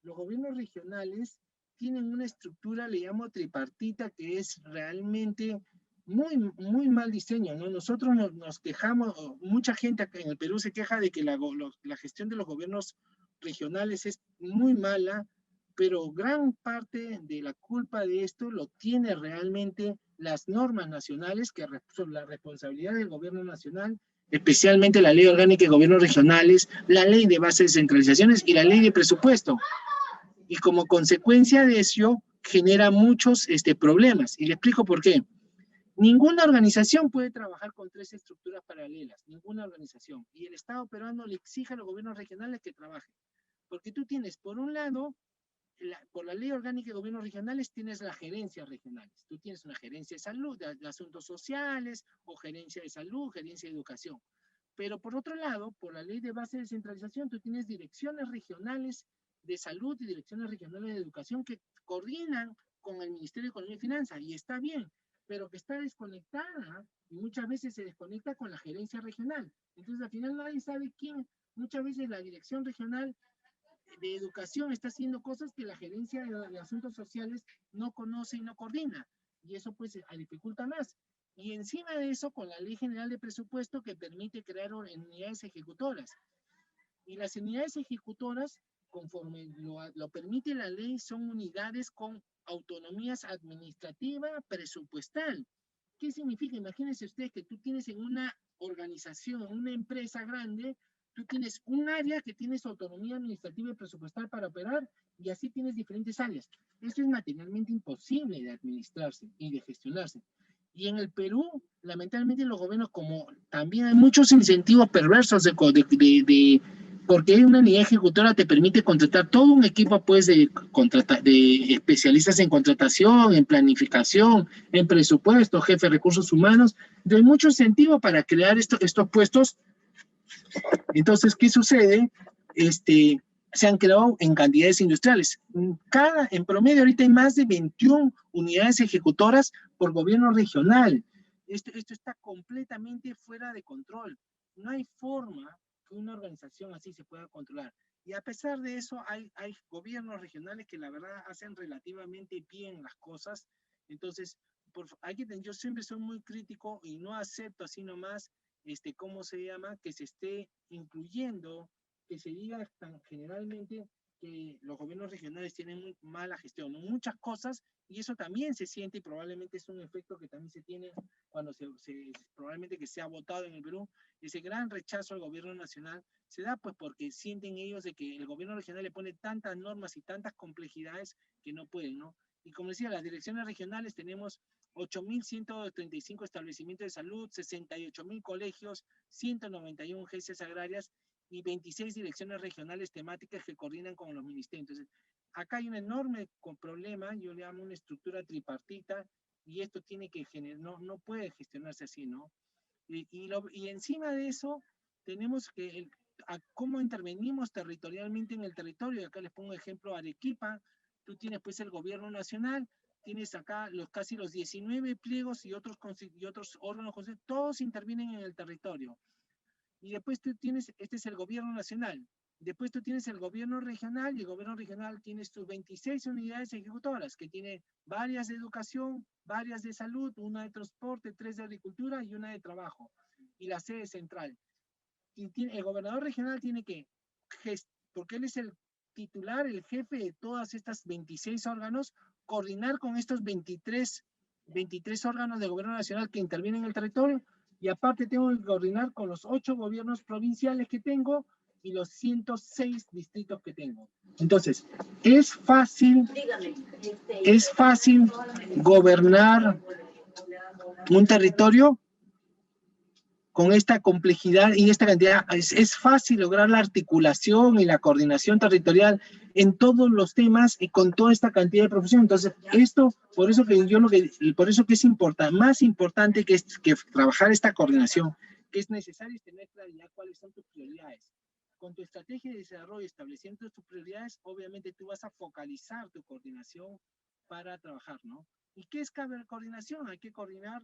[SPEAKER 1] los gobiernos regionales tienen una estructura, le llamo tripartita, que es realmente muy mal diseño, ¿no? Nosotros nos quejamos, mucha gente acá en el Perú se queja de que la gestión de los gobiernos regionales es muy mala, pero gran parte de la culpa de esto lo tiene realmente las normas nacionales, que son la responsabilidad del gobierno nacional, especialmente la ley orgánica de gobiernos regionales, la ley de base de descentralizaciones y la ley de presupuesto. Y como consecuencia de eso, genera muchos problemas. Y le explico por qué. Ninguna organización puede trabajar con 3 estructuras paralelas, ninguna organización. Y el Estado peruano le exige a los gobiernos regionales que trabajen. Porque tú tienes, por un lado, por la ley orgánica de gobiernos regionales, tienes las gerencias regionales. Tú tienes una gerencia de salud, de asuntos sociales, o gerencia de salud, gerencia de educación. Pero por otro lado, por la ley de base de descentralización, tú tienes direcciones regionales de salud y direcciones regionales de educación que coordinan con el Ministerio de Economía y Finanzas, y está bien, pero que está desconectada y muchas veces se desconecta con la gerencia regional. Entonces, al final nadie sabe quién, muchas veces la dirección regional de educación está haciendo cosas que la gerencia de asuntos sociales no conoce y no coordina, y eso pues dificulta más. Y encima de eso, con la Ley General de Presupuesto que permite crear unidades ejecutoras. Y las unidades ejecutoras, conforme lo permite la ley, son unidades con autonomías administrativa, presupuestal. ¿Qué significa? Imagínense usted que tú tienes en una organización, una empresa grande, tú tienes un área que tiene su autonomía administrativa y presupuestal para operar, y así tienes diferentes áreas. Esto es materialmente imposible de administrarse y de gestionarse. Y en el Perú, lamentablemente, los gobiernos, como también hay muchos incentivos perversos porque hay una unidad ejecutora te permite contratar todo un equipo pues de especialistas en contratación, en planificación, en presupuesto, jefe de recursos humanos, de mucho incentivo para crear estos puestos. Entonces, ¿qué sucede? Se han creado en cantidades industriales. En promedio ahorita hay más de 21 unidades ejecutoras por gobierno regional. Esto está completamente fuera de control. No hay forma que una organización así se pueda controlar. Y a pesar de eso, hay gobiernos regionales que la verdad hacen relativamente bien las cosas. Entonces, yo siempre soy muy crítico y no acepto así nomás ¿cómo se llama? Que se esté incluyendo, que se diga tan generalmente que los gobiernos regionales tienen muy mala gestión, ¿no? Muchas cosas, y eso también se siente y probablemente es un efecto que también se tiene cuando probablemente que se ha votado en el Perú, ese gran rechazo al gobierno nacional se da pues porque sienten ellos de que el gobierno regional le pone tantas normas y tantas complejidades que no pueden, ¿no? Y como decía, las direcciones regionales tenemos 8.135 establecimientos de salud, 68.000 colegios, 191 agencias agrarias y 26 direcciones regionales temáticas que coordinan con los ministerios. Entonces, acá hay un enorme problema, yo le llamo una estructura tripartita, y esto tiene que no puede gestionarse así, ¿no? Y encima de eso, tenemos que cómo intervenimos territorialmente en el territorio. Acá les pongo ejemplo Arequipa, tú tienes pues el gobierno nacional, tienes acá casi los 19 pliegos y otros órganos, todos intervienen en el territorio. Y después tú tienes, este es el gobierno nacional. Después tú tienes el gobierno regional, y el gobierno regional tiene sus 26 unidades ejecutoras, que tiene varias de educación, varias de salud, una de transporte, 3 de agricultura y una de trabajo. Y la sede central. Y el gobernador regional tiene que, porque él es el titular, el jefe de todas estas 26 órganos, coordinar con estos 23 órganos de gobierno nacional que intervienen en el territorio, y aparte tengo que coordinar con los 8 gobiernos provinciales que tengo y los 106 distritos que tengo. Entonces, es fácil gobernar un territorio con esta complejidad y esta cantidad. Es fácil lograr la articulación y la coordinación territorial en todos los temas y con toda esta cantidad de profesión. Entonces, por eso que es más importante que trabajar esta coordinación, que es necesario tener claridad cuáles son tus prioridades. Con tu estrategia de desarrollo, estableciendo tus prioridades, obviamente tú vas a focalizar tu coordinación para trabajar, ¿no? ¿Y qué es coordinación? Hay que coordinar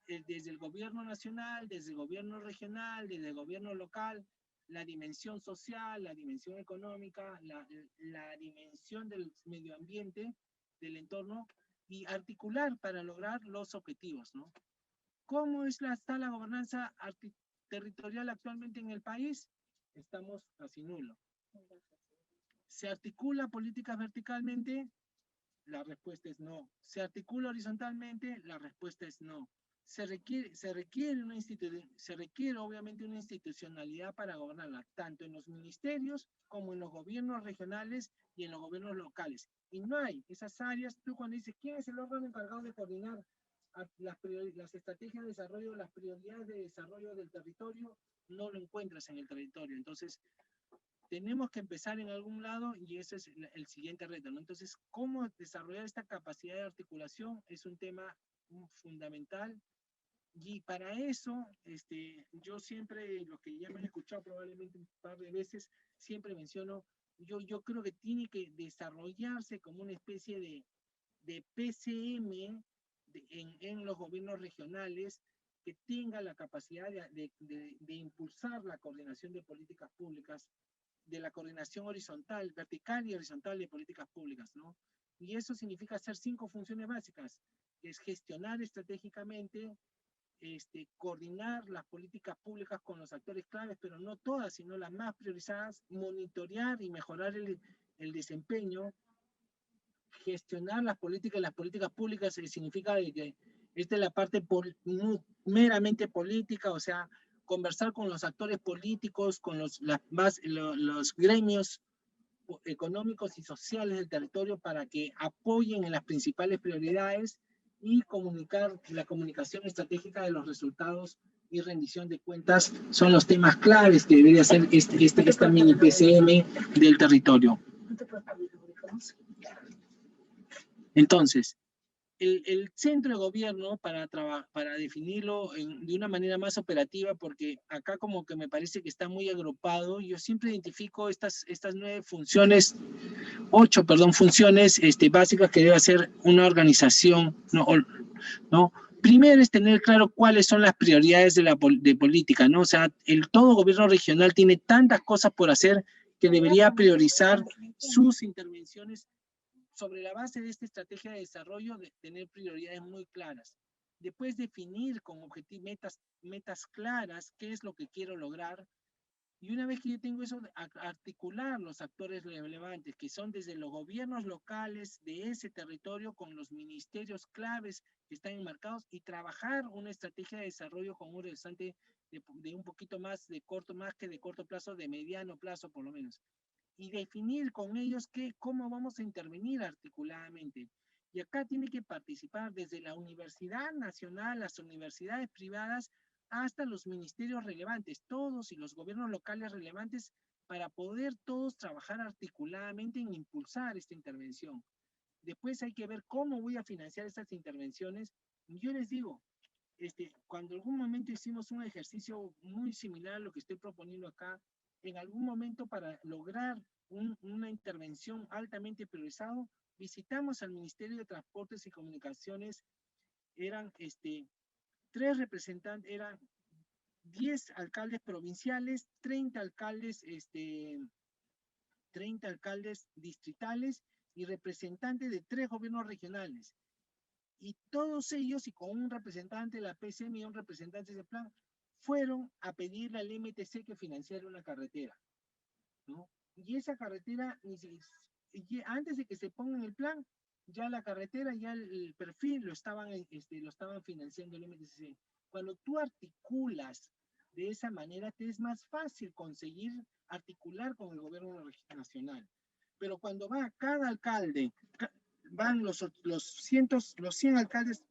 [SPEAKER 1] desde el gobierno nacional, desde el gobierno regional, desde el gobierno local, la dimensión social, la dimensión económica, la dimensión del medio ambiente, del entorno, y articular para lograr los objetivos, ¿no? ¿Cómo está la gobernanza territorial actualmente en el país? Estamos casi nulo. ¿Se articula políticas verticalmente? La respuesta es no. ¿Se articula horizontalmente? La respuesta es no. Se requiere obviamente una institucionalidad para gobernarla, tanto en los ministerios como en los gobiernos regionales y en los gobiernos locales. Y no hay esas áreas. Tú cuando dices, ¿quién es el órgano encargado de coordinar las estrategias de desarrollo, las prioridades de desarrollo del territorio? No lo encuentras en el territorio. Entonces, tenemos que empezar en algún lado y ese es el siguiente reto, ¿no? Entonces, ¿cómo desarrollar esta capacidad de articulación? Es un tema fundamental y para eso, yo siempre, los que ya me han escuchado probablemente un par de veces, siempre menciono, yo creo que tiene que desarrollarse como una especie de PCM en los gobiernos regionales que tenga la capacidad de impulsar la coordinación de políticas públicas, de la coordinación horizontal, vertical y horizontal de políticas públicas, ¿no? Y eso significa hacer 5 funciones básicas, que es gestionar estratégicamente, coordinar las políticas públicas con los actores claves, pero no todas, sino las más priorizadas, monitorear y mejorar el desempeño, gestionar las políticas públicas significa que esta es la parte meramente política, o sea, conversar con los actores políticos, con los gremios económicos y sociales del territorio para que apoyen en las principales prioridades y la comunicación estratégica de los resultados y rendición de cuentas son los temas claves que debería ser esta mini PCM del territorio. Entonces, el centro de gobierno, para definirlo de una manera más operativa, porque acá como que me parece que está muy agrupado, yo siempre identifico estas 9 funciones, 8, perdón, funciones básicas que debe hacer una organización, ¿no? Primero es tener claro cuáles son las prioridades de política, ¿no? O sea, todo gobierno regional tiene tantas cosas por hacer que debería priorizar sus intervenciones sobre la base de esta estrategia de desarrollo, de tener prioridades muy claras. Después definir con metas claras qué es lo que quiero lograr. Y una vez que yo tengo eso, articular los actores relevantes, que son desde los gobiernos locales de ese territorio con los ministerios claves que están enmarcados y trabajar una estrategia de desarrollo con un horizonte de un poquito más que de corto plazo, de mediano plazo por lo menos. Y definir con ellos cómo vamos a intervenir articuladamente. Y acá tiene que participar desde la Universidad Nacional, las universidades privadas, hasta los ministerios relevantes, todos y los gobiernos locales relevantes, para poder todos trabajar articuladamente en impulsar esta intervención. Después hay que ver cómo voy a financiar estas intervenciones. Y yo les digo, cuando en algún momento hicimos un ejercicio muy similar a lo que estoy proponiendo acá, en algún momento para lograr una intervención altamente priorizada, visitamos al Ministerio de Transportes y Comunicaciones, eran 3 representantes, eran 10 alcaldes provinciales, 30 alcaldes, 30 alcaldes distritales y representantes de 3 gobiernos regionales. Y todos ellos, y con un representante de la PCM y un representante del plan, fueron a pedirle al MTC que financiara una carretera, ¿no? Y esa carretera, antes de que se ponga en el plan, ya la carretera, ya el perfil lo estaban financiando el MTC. Cuando tú articulas de esa manera, te es más fácil conseguir articular con el gobierno nacional. Pero cuando va cada alcalde, van los 100 alcaldes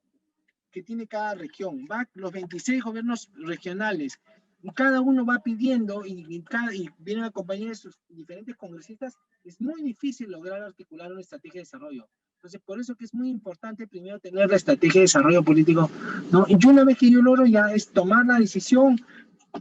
[SPEAKER 1] que tiene cada región, va los 26 gobiernos regionales, y cada uno va pidiendo y vienen acompañados de sus diferentes congresistas, es muy difícil lograr articular una estrategia de desarrollo. Entonces, por eso que es muy importante primero tener la estrategia de desarrollo político, ¿no? Y una vez que yo logro ya es tomar la decisión,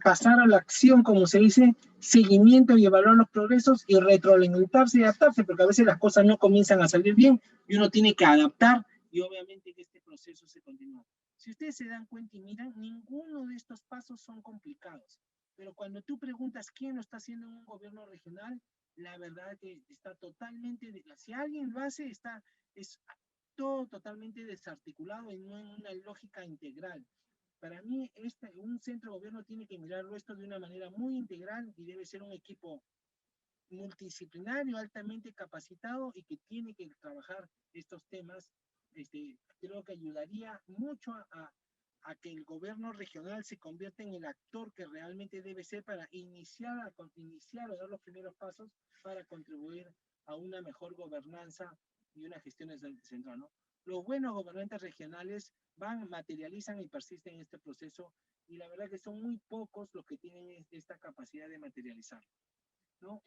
[SPEAKER 1] pasar a la acción, como se dice, seguimiento y evaluar los progresos y retroalimentarse y adaptarse, porque a veces las cosas no comienzan a salir bien y uno tiene que adaptar y obviamente que este proceso se continúa. Si ustedes se dan cuenta y miran, ninguno de estos pasos son complicados, pero cuando tú preguntas quién lo está haciendo en un gobierno regional, la verdad que está totalmente, si alguien lo hace, es todo totalmente desarticulado y no en una lógica integral. Para mí, un centro de gobierno tiene que mirarlo esto de una manera muy integral y debe ser un equipo multidisciplinario, altamente capacitado y que tiene que trabajar estos temas. Creo que ayudaría mucho a que el gobierno regional se convierta en el actor que realmente debe ser para iniciar o dar los primeros pasos para contribuir a una mejor gobernanza y una gestión central, ¿no? Los buenos gobernantes regionales materializan y persisten en este proceso, y la verdad que son muy pocos los que tienen esta capacidad de materializar, ¿no?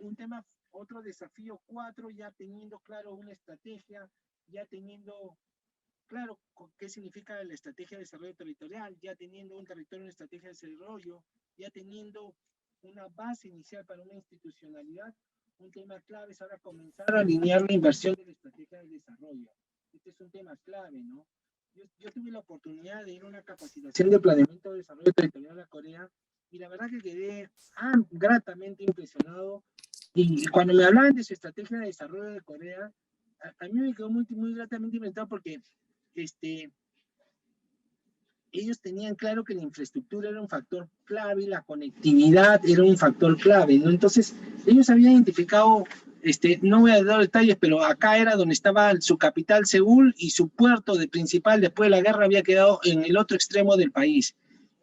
[SPEAKER 1] Otro desafío 4, ya teniendo claro una estrategia, ya teniendo claro qué significa la estrategia de desarrollo territorial, ya teniendo un territorio, una estrategia de desarrollo, ya teniendo una base inicial para una institucionalidad. Un tema clave es ahora comenzar a alinear la inversión de la estrategia de desarrollo. Este es un tema clave, ¿no? Yo tuve la oportunidad de ir a una capacitación de planeamiento de desarrollo territorial a Corea, y la verdad que quedé gratamente impresionado. Y cuando me hablaban de su estrategia de desarrollo de Corea, a mí me quedó muy gratamente inventado, porque ellos tenían claro que la infraestructura era un factor clave, la conectividad era un factor clave, ¿no? Entonces, ellos habían identificado, no voy a dar detalles, pero acá era donde estaba su capital, Seúl, y su puerto principal después de la guerra había quedado en el otro extremo del país.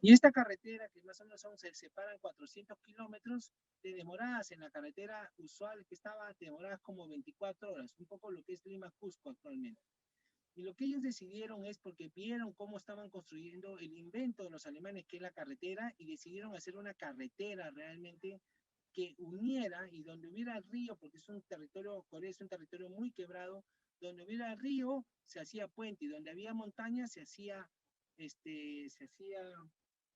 [SPEAKER 1] Y esta carretera, que más o menos se separan 400 kilómetros, de demoradas en la carretera usual que estaba, demoradas como 24 horas, un poco lo que es Lima-Cusco actualmente. Y lo que ellos decidieron es, porque vieron cómo estaban construyendo el invento de los alemanes, que es la carretera, y decidieron hacer una carretera realmente que uniera, y donde hubiera río, porque es un territorio, Corea es un territorio muy quebrado, donde hubiera río se hacía puente, y donde había montaña se hacía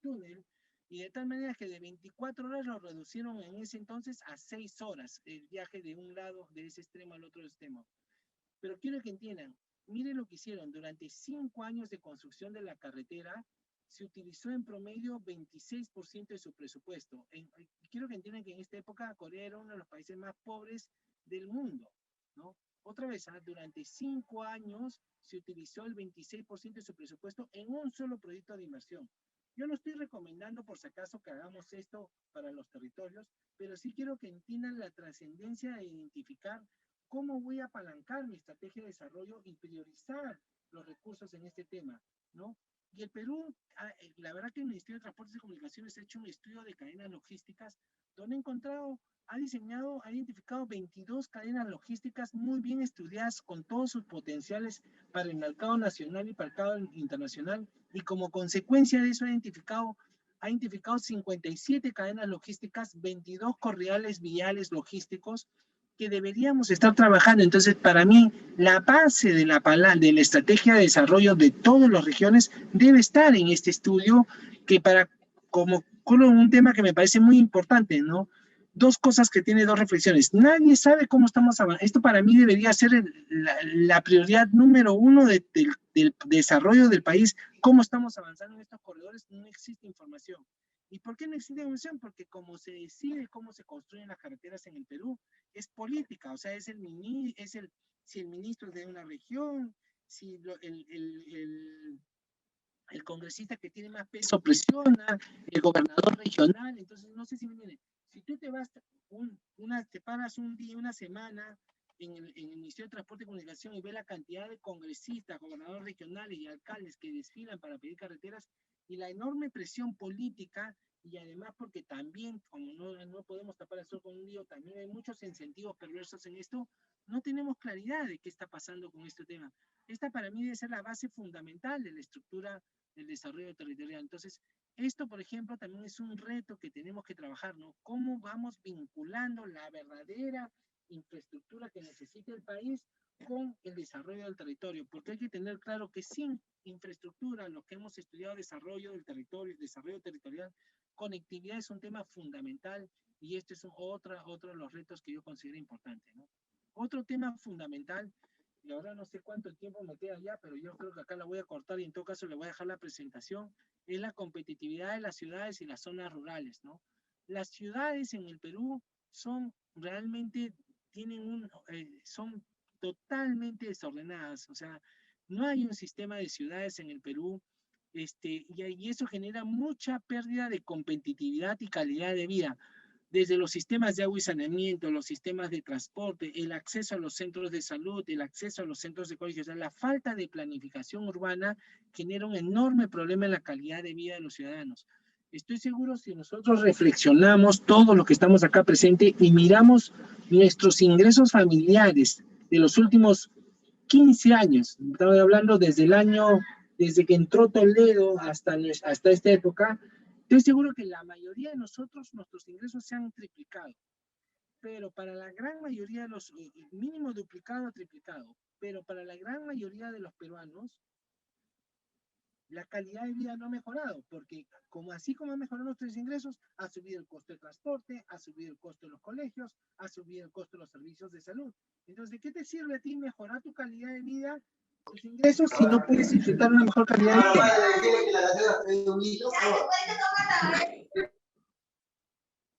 [SPEAKER 1] túnel, y de tal manera que de 24 horas lo reducieron en ese entonces a 6 horas, el viaje de un lado, de ese extremo al otro extremo. Pero quiero que entiendan, miren lo que hicieron. Durante 5 años de construcción de la carretera, se utilizó en promedio 26% de su presupuesto. Quiero que entiendan que en esta época Corea era uno de los países más pobres del mundo, ¿no? Otra vez, durante 5 años se utilizó el 26% de su presupuesto en un solo proyecto de inversión. Yo no estoy recomendando por si acaso que hagamos esto para los territorios, pero sí quiero que entiendan la trascendencia de identificar cómo voy a apalancar mi estrategia de desarrollo y priorizar los recursos en este tema, ¿no? Y el Perú, la verdad que el Ministerio de Transportes y Comunicaciones ha hecho un estudio de cadenas logísticas donde ha identificado 22 cadenas logísticas muy bien estudiadas, con todos sus potenciales para el mercado nacional y para el mercado internacional, y como consecuencia de eso ha identificado 57 cadenas logísticas, 22 corredores viales logísticos que deberíamos estar trabajando. Entonces, para mí, la base de la estrategia de desarrollo de todas las regiones debe estar en este estudio, como un tema que me parece muy importante, ¿no? Dos cosas que tiene, dos reflexiones. Nadie sabe cómo estamos avanzando. Esto para mí debería ser la prioridad número 1 del desarrollo del país. ¿Cómo estamos avanzando en estos corredores? No existe información. ¿Y por qué no existe información? Porque como se decide cómo se construyen las carreteras en el Perú, es política. O sea, si el ministro de una región, si el congresista que tiene más peso presiona, el gobernador regional. Entonces, no sé si me entienden. Si tú te vas, te paras un día, una semana en el Ministerio de Transporte y Comunicación, y ves la cantidad de congresistas, gobernadores regionales y alcaldes que desfilan para pedir carreteras, y la enorme presión política, y además porque también, como no podemos tapar el sol con un lío, también hay muchos incentivos perversos en esto, no tenemos claridad de qué está pasando con este tema. Esta para mí debe ser la base fundamental de la estructura del desarrollo territorial. Entonces, esto, por ejemplo, también es un reto que tenemos que trabajar, ¿no? ¿Cómo vamos vinculando la verdadera infraestructura que necesita el país con el desarrollo del territorio? Porque hay que tener claro que sin infraestructura, lo que hemos estudiado, desarrollo del territorio, desarrollo territorial, conectividad es un tema fundamental, y este es otro de los retos que yo considero importante, ¿no? Otro tema fundamental, y ahora no sé cuánto tiempo me queda ya, pero yo creo que acá la voy a cortar y en todo caso le voy a dejar la presentación, es la competitividad de las ciudades y las zonas rurales, ¿no? Las ciudades en el Perú son realmente, son totalmente desordenadas. O sea, no hay un sistema de ciudades en el Perú, y eso genera mucha pérdida de competitividad y calidad de vida. desde los sistemas de agua y saneamiento, los sistemas de transporte, el acceso a los centros de salud, el acceso a los centros de colegios. O sea, la falta de planificación urbana genera un enorme problema en la calidad de vida de los ciudadanos. Estoy seguro si nosotros reflexionamos todo lo que estamos acá presente y miramos nuestros ingresos familiares de los últimos 15 años, estamos hablando desde que entró Toledo hasta esta época, estoy seguro que la mayoría de nosotros, nuestros ingresos se han triplicado, pero para la gran mayoría de los, mínimo duplicado o triplicado, pero para la gran mayoría de los peruanos, la calidad de vida no ha mejorado, porque así como han mejorado nuestros ingresos, ha subido el costo de transporte, ha subido el costo de los colegios, ha subido el costo de los servicios de salud. Entonces, ¿de qué te sirve a ti mejorar tu calidad de vida, tus ingresos, si no puedes disfrutar una mejor calidad de vida?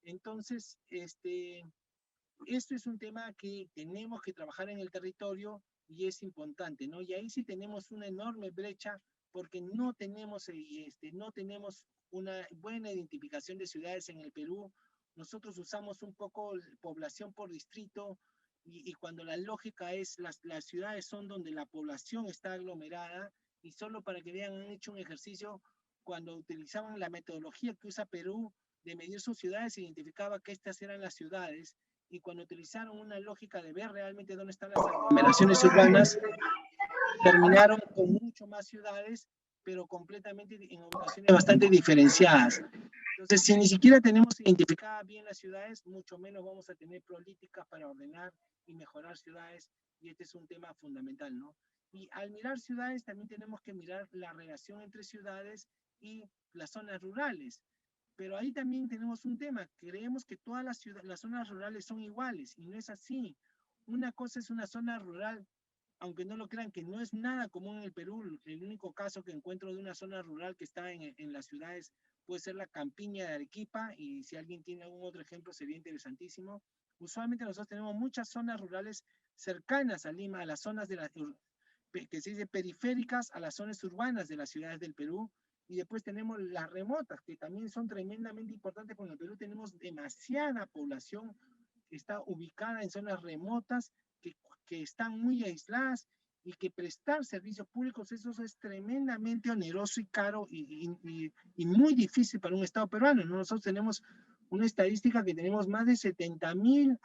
[SPEAKER 1] Entonces, esto es un tema que tenemos que trabajar en el territorio y es importante, ¿no? Y ahí sí tenemos una enorme brecha porque no tenemos una buena identificación de ciudades en el Perú. Nosotros usamos un poco población por distrito y cuando la lógica es las ciudades son donde la población está aglomerada y solo para que vean han hecho un ejercicio cuando utilizaban la metodología que usa Perú de medir sus ciudades, se identificaba que estas eran las ciudades y cuando utilizaron una lógica de ver realmente dónde están las aglomeraciones urbanas, terminaron con mucho más ciudades, pero completamente en ubicaciones bastante diferenciadas. Entonces, si ni siquiera tenemos identificadas bien las ciudades, mucho menos vamos a tener políticas para ordenar y mejorar ciudades, y este es un tema fundamental, ¿no? Y al mirar ciudades, también tenemos que mirar la relación entre ciudades y las zonas rurales. Pero ahí también tenemos un tema. Creemos que todas las zonas rurales son iguales y no es así. Una cosa es una zona rural, aunque no lo crean, que no es nada común en el Perú. El único caso que encuentro de una zona rural que está en las ciudades puede ser la campiña de Arequipa, y si alguien tiene algún otro ejemplo sería interesantísimo. Usualmente nosotros tenemos muchas zonas rurales cercanas a Lima, a las zonas que se dice periféricas a las zonas urbanas de las ciudades del Perú, y después tenemos las remotas, que también son tremendamente importantes, porque en el Perú tenemos demasiada población que está ubicada en zonas remotas, que están muy aisladas, y que prestar servicios públicos, eso es tremendamente oneroso y caro y muy difícil para un Estado peruano, ¿no? Nosotros tenemos una estadística que tenemos más de 70,000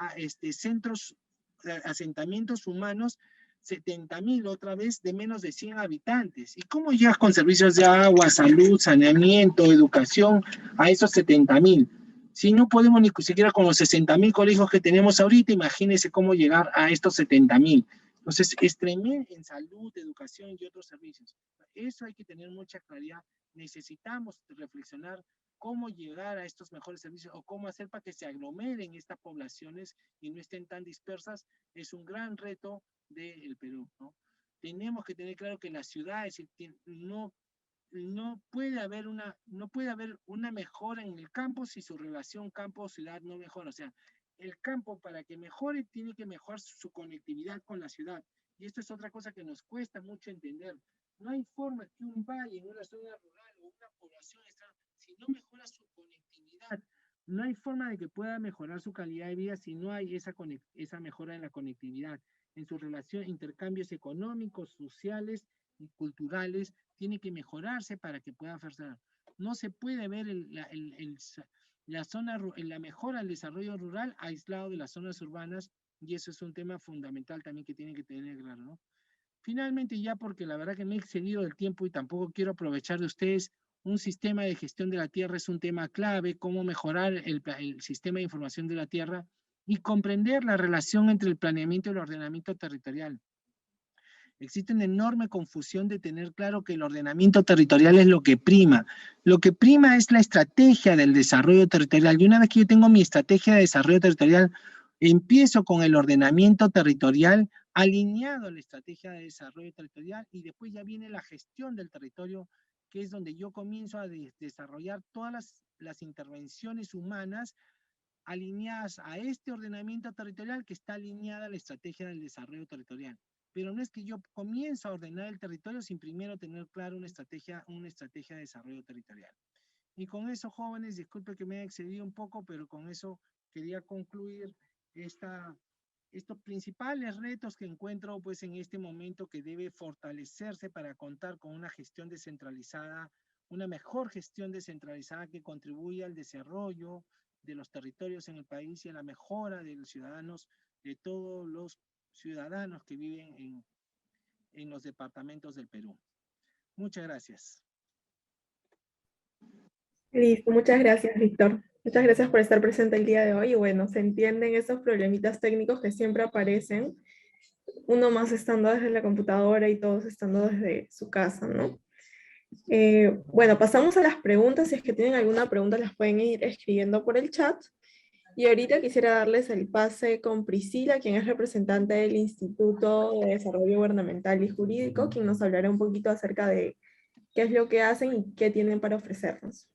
[SPEAKER 1] centros, asentamientos humanos, 70,000 otra vez de menos de 100 habitantes. ¿Y cómo llegas con servicios de agua, salud, saneamiento, educación a esos 70,000? Si no podemos ni siquiera con los 60,000 colegios que tenemos ahorita, imagínense cómo llegar a estos 70,000. Entonces, es tremendo en salud, educación y otros servicios. Eso hay que tener mucha claridad. Necesitamos reflexionar cómo llegar a estos mejores servicios o cómo hacer para que se aglomeren estas poblaciones y no estén tan dispersas. Es un gran reto del Perú, ¿no? Tenemos que tener claro que las ciudades no puede haber una mejora en el campo si su relación campo-ciudad no mejora. O sea, el campo para que mejore tiene que mejorar su conectividad con la ciudad. Y esto es otra cosa que nos cuesta mucho entender. No hay forma que un valle en una zona rural o una población si no mejora su conectividad. No hay forma de que pueda mejorar su calidad de vida si no hay esa mejora en la conectividad, en su relación, intercambios económicos, sociales y culturales, tiene que mejorarse para que pueda funcionar. No se puede ver la mejora del desarrollo rural aislado de las zonas urbanas, y eso es un tema fundamental también que tienen que tener claro, ¿no? Finalmente, ya porque la verdad que me he excedido del tiempo y tampoco quiero aprovechar de ustedes, un sistema de gestión de la tierra es un tema clave, cómo mejorar el sistema de información de la tierra y comprender la relación entre el planeamiento y el ordenamiento territorial. Existe una enorme confusión de tener claro que el ordenamiento territorial es lo que prima. Lo que prima es la estrategia del desarrollo territorial. Y una vez que yo tengo mi estrategia de desarrollo territorial, empiezo con el ordenamiento territorial alineado a la estrategia de desarrollo territorial, y después ya viene la gestión del territorio, que es donde yo comienzo a desarrollar todas las intervenciones humanas alineadas a este ordenamiento territorial que está alineada a la estrategia del desarrollo territorial. Pero no es que yo comienzo a ordenar el territorio sin primero tener claro una estrategia de desarrollo territorial. Y con eso, jóvenes, disculpe que me haya excedido un poco, pero con eso quería concluir estos principales retos que encuentro pues en este momento que debe fortalecerse para contar con una gestión descentralizada, una mejor gestión descentralizada que contribuya al desarrollo de los territorios en el país y a la mejora de los ciudadanos, de todos los ciudadanos que viven en los departamentos del Perú. Muchas gracias.
[SPEAKER 2] Listo, muchas gracias, Víctor. Muchas gracias por estar presente el día de hoy. Y bueno, se entienden esos problemitas técnicos que siempre aparecen, uno más estando desde la computadora y todos estando desde su casa, ¿no? Bueno, pasamos a las preguntas. Si es que tienen alguna pregunta, las pueden ir escribiendo por el chat. Y ahorita quisiera darles el pase con Priscila, quien es representante del Instituto de Desarrollo Gubernamental y Jurídico, quien nos hablará un poquito acerca de qué es lo que hacen y qué tienen para ofrecernos.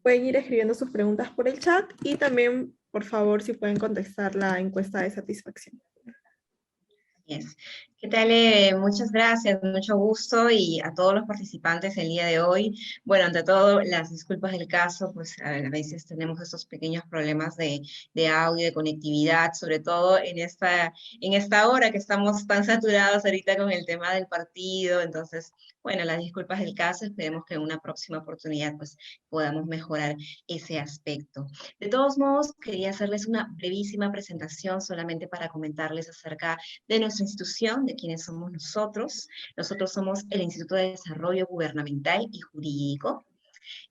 [SPEAKER 2] Pueden ir escribiendo sus preguntas por el chat y también, por favor, si pueden contestar la encuesta de satisfacción.
[SPEAKER 3] Yes. ¿Qué tal? Muchas gracias, mucho gusto y a todos los participantes el día de hoy. Bueno, ante todo, las disculpas del caso, pues a veces tenemos estos pequeños problemas de audio, de conectividad, sobre todo en esta hora que estamos tan saturados ahorita con el tema del partido. Entonces, bueno, las disculpas del caso, esperemos que en una próxima oportunidad pues podamos mejorar ese aspecto. De todos modos, quería hacerles una brevísima presentación solamente para comentarles acerca de nuestra institución, de quiénes somos nosotros. Nosotros somos el Instituto de Desarrollo Gubernamental y Jurídico.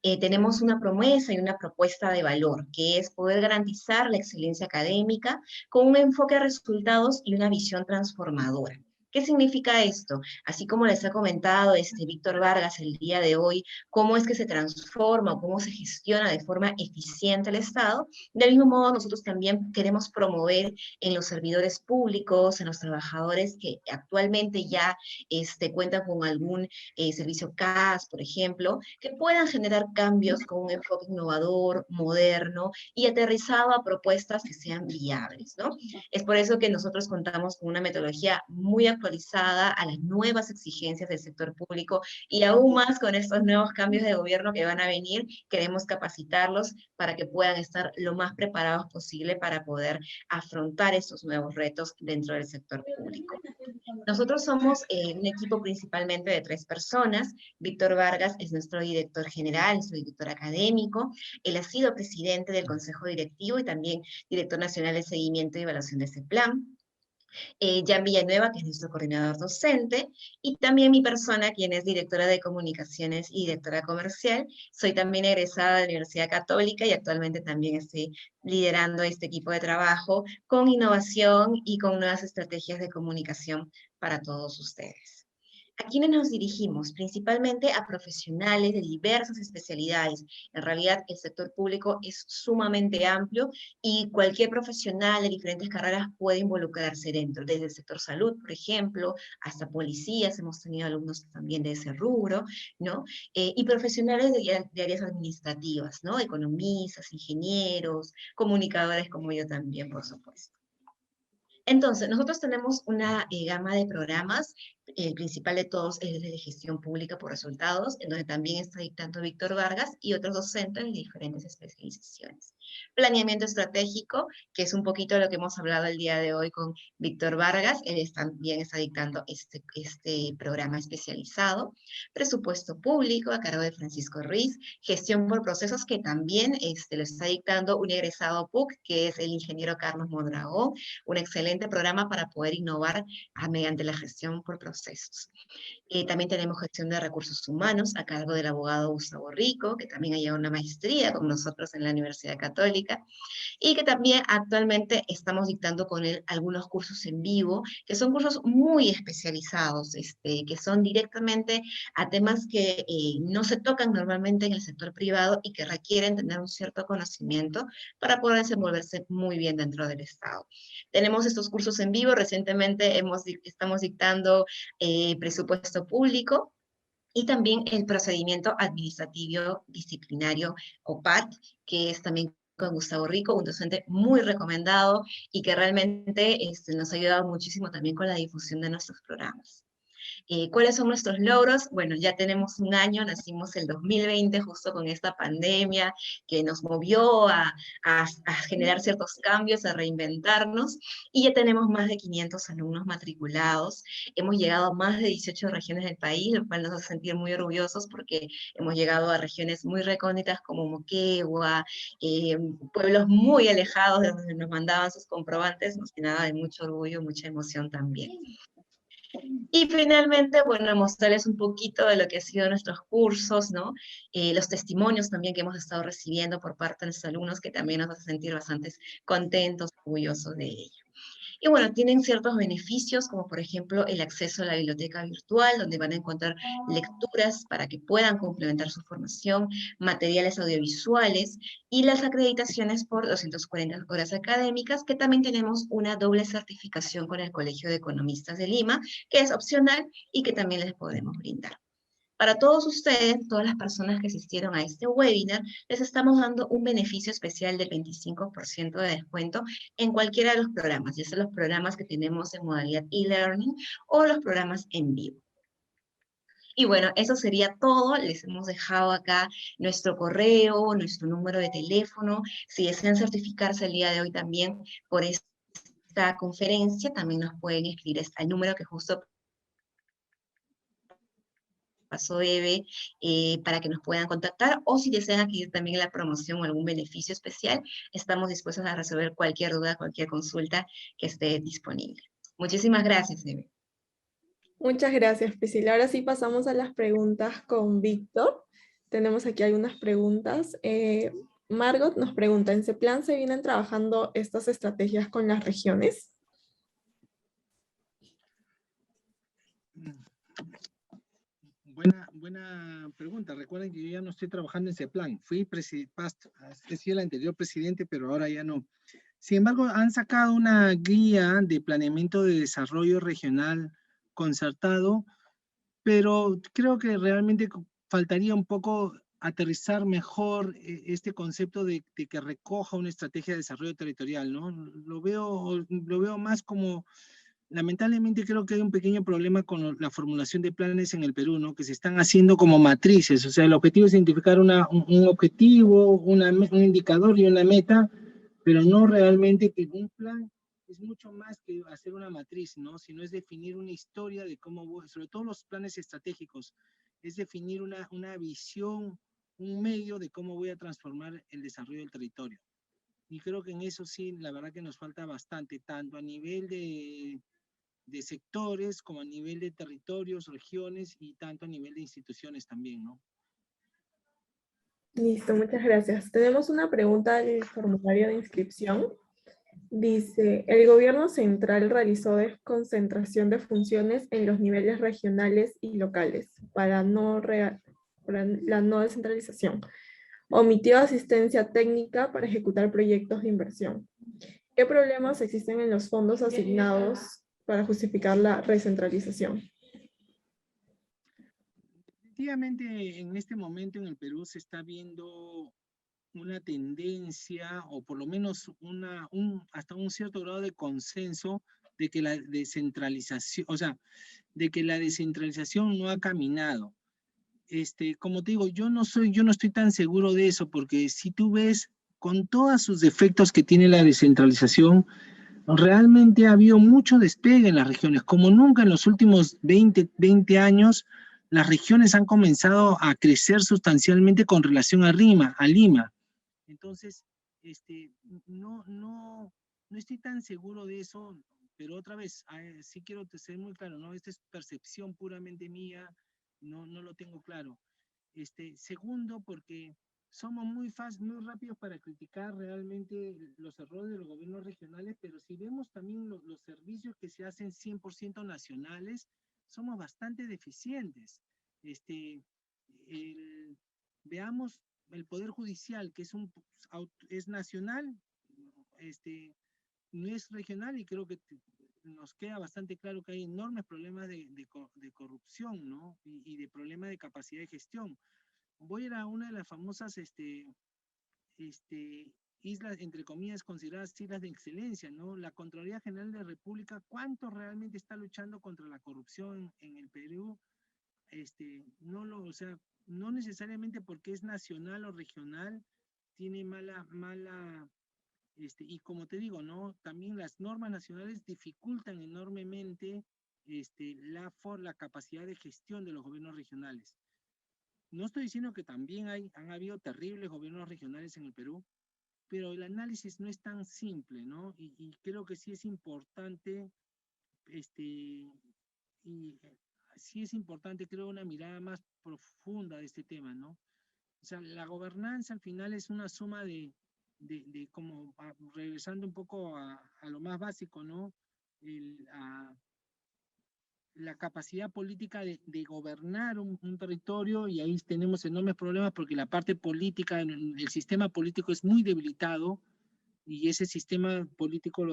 [SPEAKER 3] Tenemos una promesa y una propuesta de valor, que es poder garantizar la excelencia académica con un enfoque a resultados y una visión transformadora. ¿Qué significa esto? Así como les ha comentado Víctor Vargas el día de hoy, cómo es que se transforma o cómo se gestiona de forma eficiente el Estado, del mismo modo nosotros también queremos promover en los servidores públicos, en los trabajadores que actualmente ya cuentan con algún servicio CAS, por ejemplo, que puedan generar cambios con un enfoque innovador, moderno y aterrizado a propuestas que sean viables, ¿no? Es por eso que nosotros contamos con una metodología muy actualizada a las nuevas exigencias del sector público y aún más con estos nuevos cambios de gobierno que van a venir, queremos capacitarlos para que puedan estar lo más preparados posible para poder afrontar estos nuevos retos dentro del sector público. Nosotros somos un equipo principalmente de 3 personas. Víctor Vargas es nuestro director general, nuestro director académico. Él ha sido presidente del Consejo Directivo y también director nacional de seguimiento y evaluación de ese plan. Jan Villanueva, que es nuestro coordinador docente, y también mi persona, quien es directora de comunicaciones y directora comercial. Soy también egresada de la Universidad Católica y actualmente también estoy liderando este equipo de trabajo con innovación y con nuevas estrategias de comunicación para todos ustedes. ¿A quiénes nos dirigimos? Principalmente a profesionales de diversas especialidades. En realidad, el sector público es sumamente amplio y cualquier profesional de diferentes carreras puede involucrarse dentro, desde el sector salud, por ejemplo, hasta policías, hemos tenido alumnos también de ese rubro, ¿no? Y profesionales de áreas administrativas, ¿no? Economistas, ingenieros, comunicadores como yo también, por supuesto. Entonces, nosotros tenemos una gama de programas. El principal de todos es el de gestión pública por resultados, en donde también está dictando Víctor Vargas y otros docentes de diferentes especializaciones. Planeamiento estratégico, que es un poquito lo que hemos hablado el día de hoy con Víctor Vargas, él también está dictando este programa especializado. Presupuesto público, a cargo de Francisco Ruiz. Gestión por procesos, que también lo está dictando un egresado PUC, que es el ingeniero Carlos Mondragón, un excelente programa para poder innovar mediante la gestión por procesos. También tenemos gestión de recursos humanos a cargo del abogado Gustavo Rico, que también ha llevado una maestría con nosotros en la Universidad Católica, y que también actualmente estamos dictando con él algunos cursos en vivo, que son cursos muy especializados, que son directamente a temas que no se tocan normalmente en el sector privado y que requieren tener un cierto conocimiento para poder desenvolverse muy bien dentro del Estado. Tenemos estos cursos en vivo. Recientemente estamos dictando presupuesto público y también el procedimiento administrativo disciplinario o PAD, que es también con Gustavo Rico, un docente muy recomendado y que realmente nos ha ayudado muchísimo también con la difusión de nuestros programas. ¿Cuáles son nuestros logros? Bueno, ya tenemos un año, nacimos el 2020, justo con esta pandemia que nos movió a generar ciertos cambios, a reinventarnos, y ya tenemos más de 500 alumnos matriculados. Hemos llegado a más de 18 regiones del país, lo cual nos hace sentir muy orgullosos porque hemos llegado a regiones muy recónditas como Moquegua, pueblos muy alejados de donde nos mandaban sus comprobantes, nos llenaba de mucho orgullo, mucha emoción también. Y finalmente, bueno, mostrarles un poquito de lo que han sido nuestros cursos, ¿no? Los testimonios también que hemos estado recibiendo por parte de nuestros alumnos, que también nos hace sentir bastante contentos, orgullosos de ello. Y bueno, tienen ciertos beneficios, como por ejemplo el acceso a la biblioteca virtual, donde van a encontrar lecturas para que puedan complementar su formación, materiales audiovisuales y las acreditaciones por 240 horas académicas, que también tenemos una doble certificación con el Colegio de Economistas de Lima, que es opcional y que también les podemos brindar. Para todos ustedes, todas las personas que asistieron a este webinar, les estamos dando un beneficio especial del 25% de descuento en cualquiera de los programas, ya sea los programas que tenemos en modalidad e-learning o los programas en vivo. Y bueno, eso sería todo. Les hemos dejado acá nuestro correo, nuestro número de teléfono. Si desean certificarse el día de hoy también por esta conferencia, también nos pueden escribir al número que justo pasó Eve, para que nos puedan contactar, o si desean adquirir también la promoción o algún beneficio especial, estamos dispuestos a resolver cualquier duda, cualquier consulta que esté disponible. Muchísimas gracias, Eve.
[SPEAKER 2] Muchas gracias, Priscila. Ahora sí pasamos a las preguntas con Víctor. Tenemos aquí algunas preguntas. Margot nos pregunta, ¿en CEPLAN se vienen trabajando estas estrategias con las regiones?
[SPEAKER 1] Buena pregunta. Recuerden que yo ya no estoy trabajando en CEPLAN. He sido el anterior presidente, pero ahora ya no. Sin embargo, han sacado una guía de planeamiento de desarrollo regional concertado, pero creo que realmente faltaría un poco aterrizar mejor este concepto de que recoja una estrategia de desarrollo territorial, ¿no? Lo veo más como, lamentablemente creo que hay un pequeño problema con la formulación de planes en el Perú, ¿no? Que se están haciendo como matrices, o sea, el objetivo es identificar un objetivo, un indicador y una meta, pero no realmente que un plan es mucho más que hacer una matriz, ¿no? Sino es definir una historia de cómo, sobre todo los planes estratégicos, es definir una visión, un medio de cómo voy a transformar el desarrollo del territorio. Y creo que en eso sí, la verdad que nos falta bastante, tanto a nivel de sectores como a nivel de territorios, regiones y tanto a nivel de instituciones también, ¿no?
[SPEAKER 2] Listo, muchas gracias. Tenemos una pregunta al formulario de inscripción. Dice, el gobierno central realizó desconcentración de funciones en los niveles regionales y locales para la no descentralización. Omitió asistencia técnica para ejecutar proyectos de inversión. ¿Qué problemas existen en los fondos asignados para justificar la recentralización?
[SPEAKER 1] Definitivamente en este momento en el Perú se está viendo una tendencia, o por lo menos hasta un cierto grado de consenso de que la descentralización, o sea, de que la descentralización no ha caminado. Como te digo, yo no estoy tan seguro de eso, porque si tú ves con todos sus defectos que tiene la descentralización, realmente ha habido mucho despegue en las regiones, como nunca en los últimos 20 años, las regiones han comenzado a crecer sustancialmente con relación a Lima. Entonces, no estoy tan seguro de eso, pero otra vez, sí quiero ser muy claro, ¿no? Esta es percepción puramente mía, no lo tengo claro. Segundo, porque somos muy rápidos para criticar realmente los errores de los gobiernos regionales, pero si vemos también los servicios que se hacen 100% nacionales, somos bastante deficientes. Veamos el Poder Judicial, que es nacional, no es regional, y creo que nos queda bastante claro que hay enormes problemas de corrupción, ¿no? Y de problemas de capacidad de gestión. Voy a ir a una de las famosas islas, entre comillas, consideradas islas de excelencia, ¿no? La Contraloría General de la República, ¿cuánto realmente está luchando contra la corrupción en el Perú? O sea, no necesariamente porque es nacional o regional, tiene y como te digo, ¿no? También las normas nacionales dificultan enormemente la capacidad de gestión de los gobiernos regionales. No estoy diciendo que también han habido terribles gobiernos regionales en el Perú, pero el análisis no es tan simple, ¿no? Y creo que sí es importante, sí es importante, creo, una mirada más profunda de este tema, ¿no? O sea, la gobernanza al final es una suma de como, regresando un poco a lo más básico, ¿no? La capacidad política de gobernar un territorio, y ahí tenemos enormes problemas porque la parte política, el sistema político es muy debilitado, y ese sistema político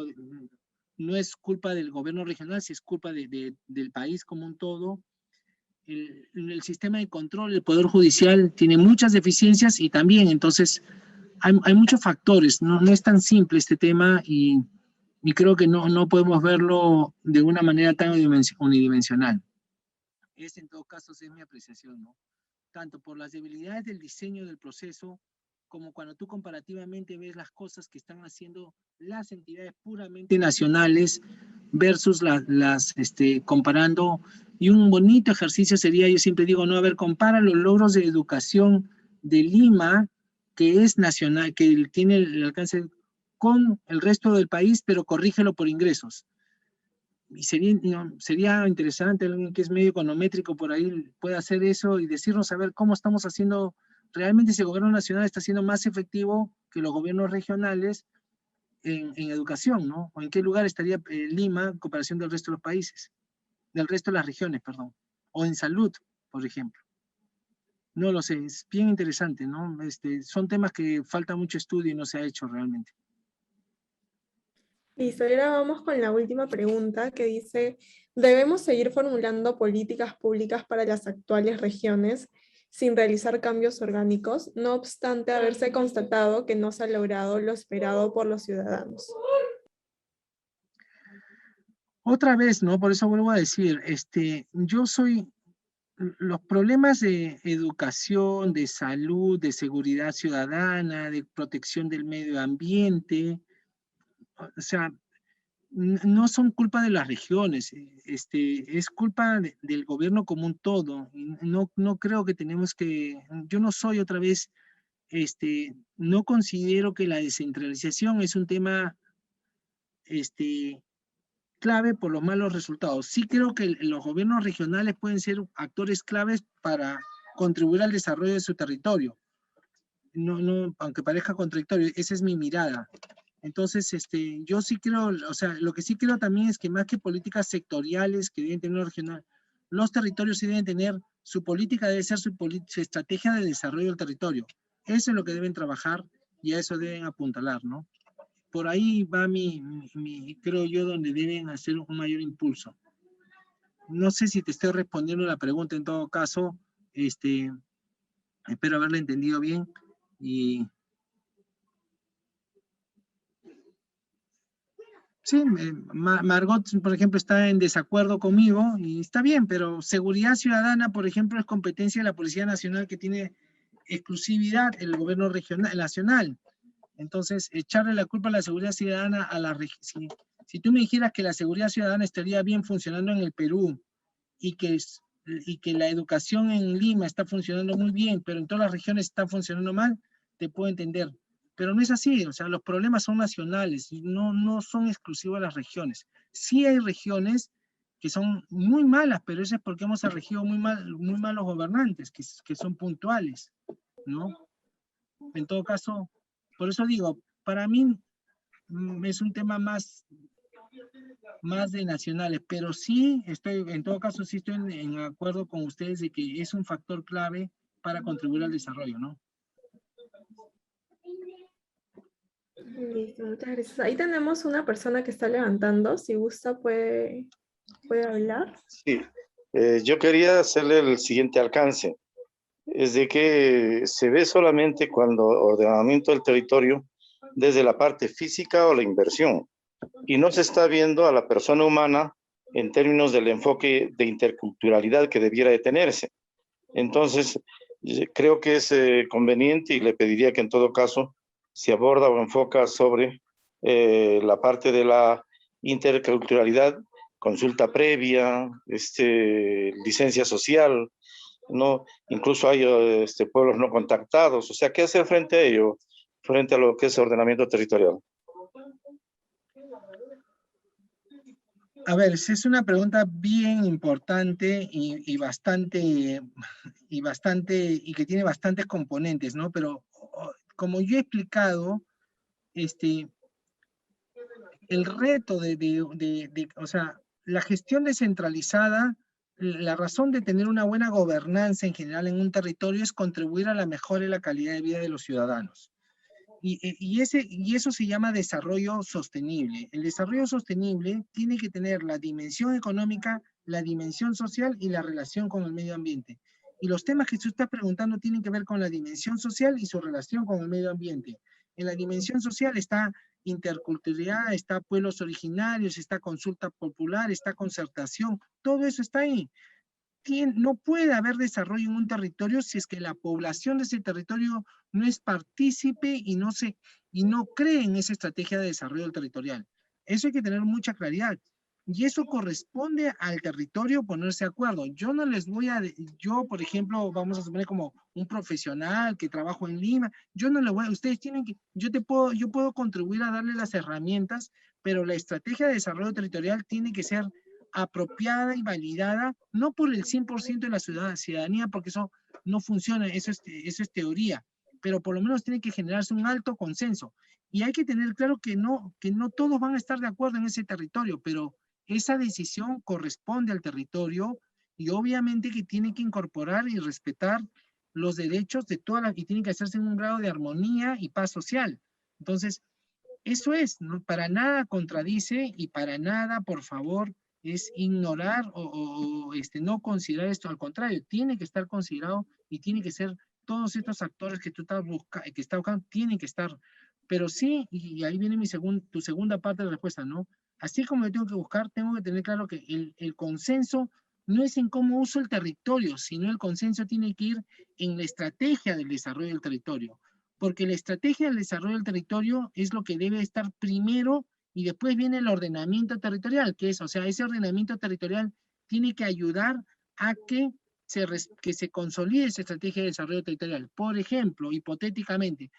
[SPEAKER 1] no es culpa del gobierno regional, si es culpa del país como un todo. El sistema de control, el Poder Judicial tiene muchas deficiencias y también, entonces, hay muchos factores, no es tan simple este tema, y creo que no podemos verlo de una manera tan unidimensional. En todo caso, es mi apreciación, ¿no? Tanto por las debilidades del diseño del proceso, como cuando tú comparativamente ves las cosas que están haciendo las entidades puramente nacionales versus comparando. Y un bonito ejercicio sería, yo siempre digo, no, a ver, compara los logros de educación de Lima, que es nacional, que tiene el alcance, con el resto del país, pero corrígelo por ingresos. Y sería interesante, alguien que es medio econométrico por ahí pueda hacer eso y decirnos a ver cómo estamos haciendo, realmente si el gobierno nacional está siendo más efectivo que los gobiernos regionales en educación, ¿no? O en qué lugar estaría Lima en comparación del resto de los países, del resto de las regiones, perdón. O en salud, por ejemplo. No lo sé, es bien interesante, ¿no? Son temas que falta mucho estudio y no se ha hecho realmente.
[SPEAKER 2] Listo, y ahora vamos con la última pregunta que dice, ¿debemos seguir formulando políticas públicas para las actuales regiones sin realizar cambios orgánicos, no obstante haberse constatado que no se ha logrado lo esperado por los ciudadanos?
[SPEAKER 1] Otra vez, ¿no? Por eso vuelvo a decir, los problemas de educación, de salud, de seguridad ciudadana, de protección del medio ambiente, o sea, no son culpa de las regiones, es culpa del gobierno como un todo. No creo que tenemos que, yo no soy otra vez, no considero que la descentralización es un tema, clave por los malos resultados. Sí creo que los gobiernos regionales pueden ser actores claves para contribuir al desarrollo de su territorio. Aunque parezca contradictorio, esa es mi mirada. Entonces, yo sí creo, o sea, lo que sí creo también es que más que políticas sectoriales que deben tener regional, los territorios sí deben tener, su política debe ser su estrategia de desarrollo del territorio. Eso es lo que deben trabajar y a eso deben apuntalar, ¿no? Por ahí va creo yo, donde deben hacer un mayor impulso. No sé si te estoy respondiendo la pregunta, en todo caso, espero haberla entendido bien. Y sí, Margot, por ejemplo, está en desacuerdo conmigo y está bien, pero seguridad ciudadana, por ejemplo, es competencia de la Policía Nacional, que tiene exclusividad el gobierno nacional. Entonces, echarle la culpa a la seguridad ciudadana a la región. Si tú me dijeras que la seguridad ciudadana estaría bien funcionando en el Perú y que la educación en Lima está funcionando muy bien, pero en todas las regiones está funcionando mal, te puedo entender. Pero no es así, o sea, los problemas son nacionales y no son exclusivos de las regiones. Sí hay regiones que son muy malas, pero eso es porque hemos elegido muy mal los gobernantes, que son puntuales, ¿no? En todo caso, por eso digo, para mí es un tema más de nacionales, pero sí en todo caso sí estoy en acuerdo con ustedes de que es un factor clave para contribuir al desarrollo, ¿no?
[SPEAKER 2] Listo, muchas gracias. Ahí tenemos una persona que está levantando, si gusta puede hablar.
[SPEAKER 4] Sí, yo quería hacerle el siguiente alcance. Es de que se ve solamente cuando ordenamiento del territorio desde la parte física o la inversión, y no se está viendo a la persona humana en términos del enfoque de interculturalidad que debiera de tenerse. Entonces, creo que es conveniente y le pediría que en todo caso se aborda o enfoca sobre la parte de la interculturalidad, consulta previa, licencia social, ¿no? Incluso hay pueblos no contactados. O sea, ¿qué hacer frente a ello? Frente a lo que es ordenamiento territorial.
[SPEAKER 1] A ver, esa es una pregunta bien importante y que tiene bastantes componentes, ¿no? Pero como yo he explicado, el reto o sea, la gestión descentralizada, la razón de tener una buena gobernanza en general en un territorio es contribuir a la mejora y la calidad de vida de los ciudadanos. Y eso se llama desarrollo sostenible. El desarrollo sostenible tiene que tener la dimensión económica, la dimensión social y la relación con el medio ambiente. Y los temas que usted está preguntando tienen que ver con la dimensión social y su relación con el medio ambiente. En la dimensión social está interculturalidad, está pueblos originarios, está consulta popular, está concertación, todo eso está ahí. No puede haber desarrollo en un territorio si es que la población de ese territorio no es partícipe y no cree en esa estrategia de desarrollo territorial. Eso hay que tener mucha claridad. Y eso corresponde al territorio ponerse de acuerdo. Yo, por ejemplo, vamos a suponer como un profesional que trabajo en Lima, ustedes tienen que, yo puedo contribuir a darle las herramientas, pero la estrategia de desarrollo territorial tiene que ser apropiada y validada, no por el 100% de la ciudadanía, porque eso no funciona, eso es teoría, pero por lo menos tiene que generarse un alto consenso. Y hay que tener claro que no todos van a estar de acuerdo en ese territorio, pero esa decisión corresponde al territorio y obviamente que tiene que incorporar y respetar los derechos de y tiene que hacerse en un grado de armonía y paz social. Entonces, eso es, ¿no? Para nada contradice y para nada, por favor, es ignorar o no considerar esto. Al contrario, tiene que estar considerado y tiene que ser todos estos actores que tú estás buscando, tienen que estar. Pero sí, y ahí viene tu segunda parte de la respuesta, ¿no? Así como yo tengo que buscar, tengo que tener claro que el consenso no es en cómo uso el territorio, sino el consenso tiene que ir en la estrategia del desarrollo del territorio. Porque la estrategia del desarrollo del territorio es lo que debe estar primero y después viene el ordenamiento territorial, o sea, ese ordenamiento territorial tiene que ayudar a que se consolide esa estrategia de desarrollo territorial. Por ejemplo, hipotéticamente,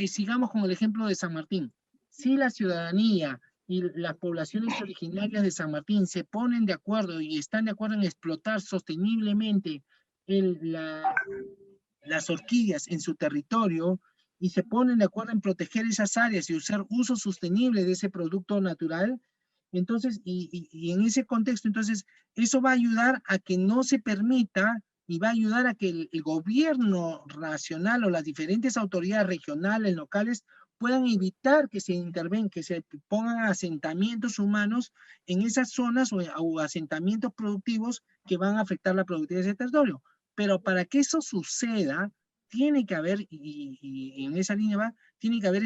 [SPEAKER 1] sigamos con el ejemplo de San Martín. Si la ciudadanía y las poblaciones originarias de San Martín se ponen de acuerdo y están de acuerdo en explotar sosteniblemente las orquídeas en su territorio y se ponen de acuerdo en proteger esas áreas y usar uso sostenible de ese producto natural, entonces, y en ese contexto, entonces, eso va a ayudar a que no se permita y va a ayudar a que el gobierno nacional o las diferentes autoridades regionales, locales, puedan evitar que se que se pongan asentamientos humanos en esas zonas o asentamientos productivos que van a afectar la productividad de ese territorio. Pero para que eso suceda, tiene que haber, y en esa línea va, tiene que haber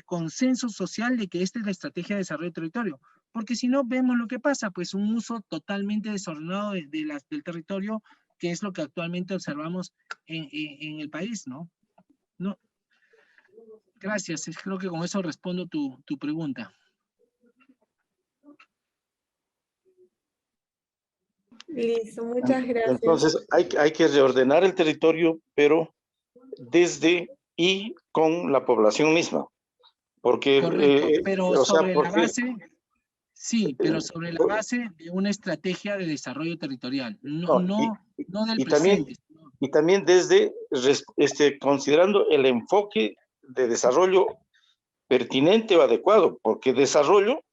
[SPEAKER 1] consenso social de que esta es la estrategia de desarrollo del territorio. Porque si no, vemos lo que pasa, pues un uso totalmente desordenado del territorio, que es lo que actualmente observamos en el país, ¿no? No. Gracias, creo que con eso respondo tu pregunta.
[SPEAKER 2] Listo, muchas gracias.
[SPEAKER 4] Entonces, hay que reordenar el territorio, pero desde y con la población misma. Porque,
[SPEAKER 1] correcto, pero sobre la base, sí, pero
[SPEAKER 4] Eh,
[SPEAKER 1] sobre la base de una estrategia de desarrollo territorial, no del
[SPEAKER 4] y
[SPEAKER 1] presente.
[SPEAKER 4] también desde, considerando el enfoque de desarrollo pertinente o adecuado, porque desarrollo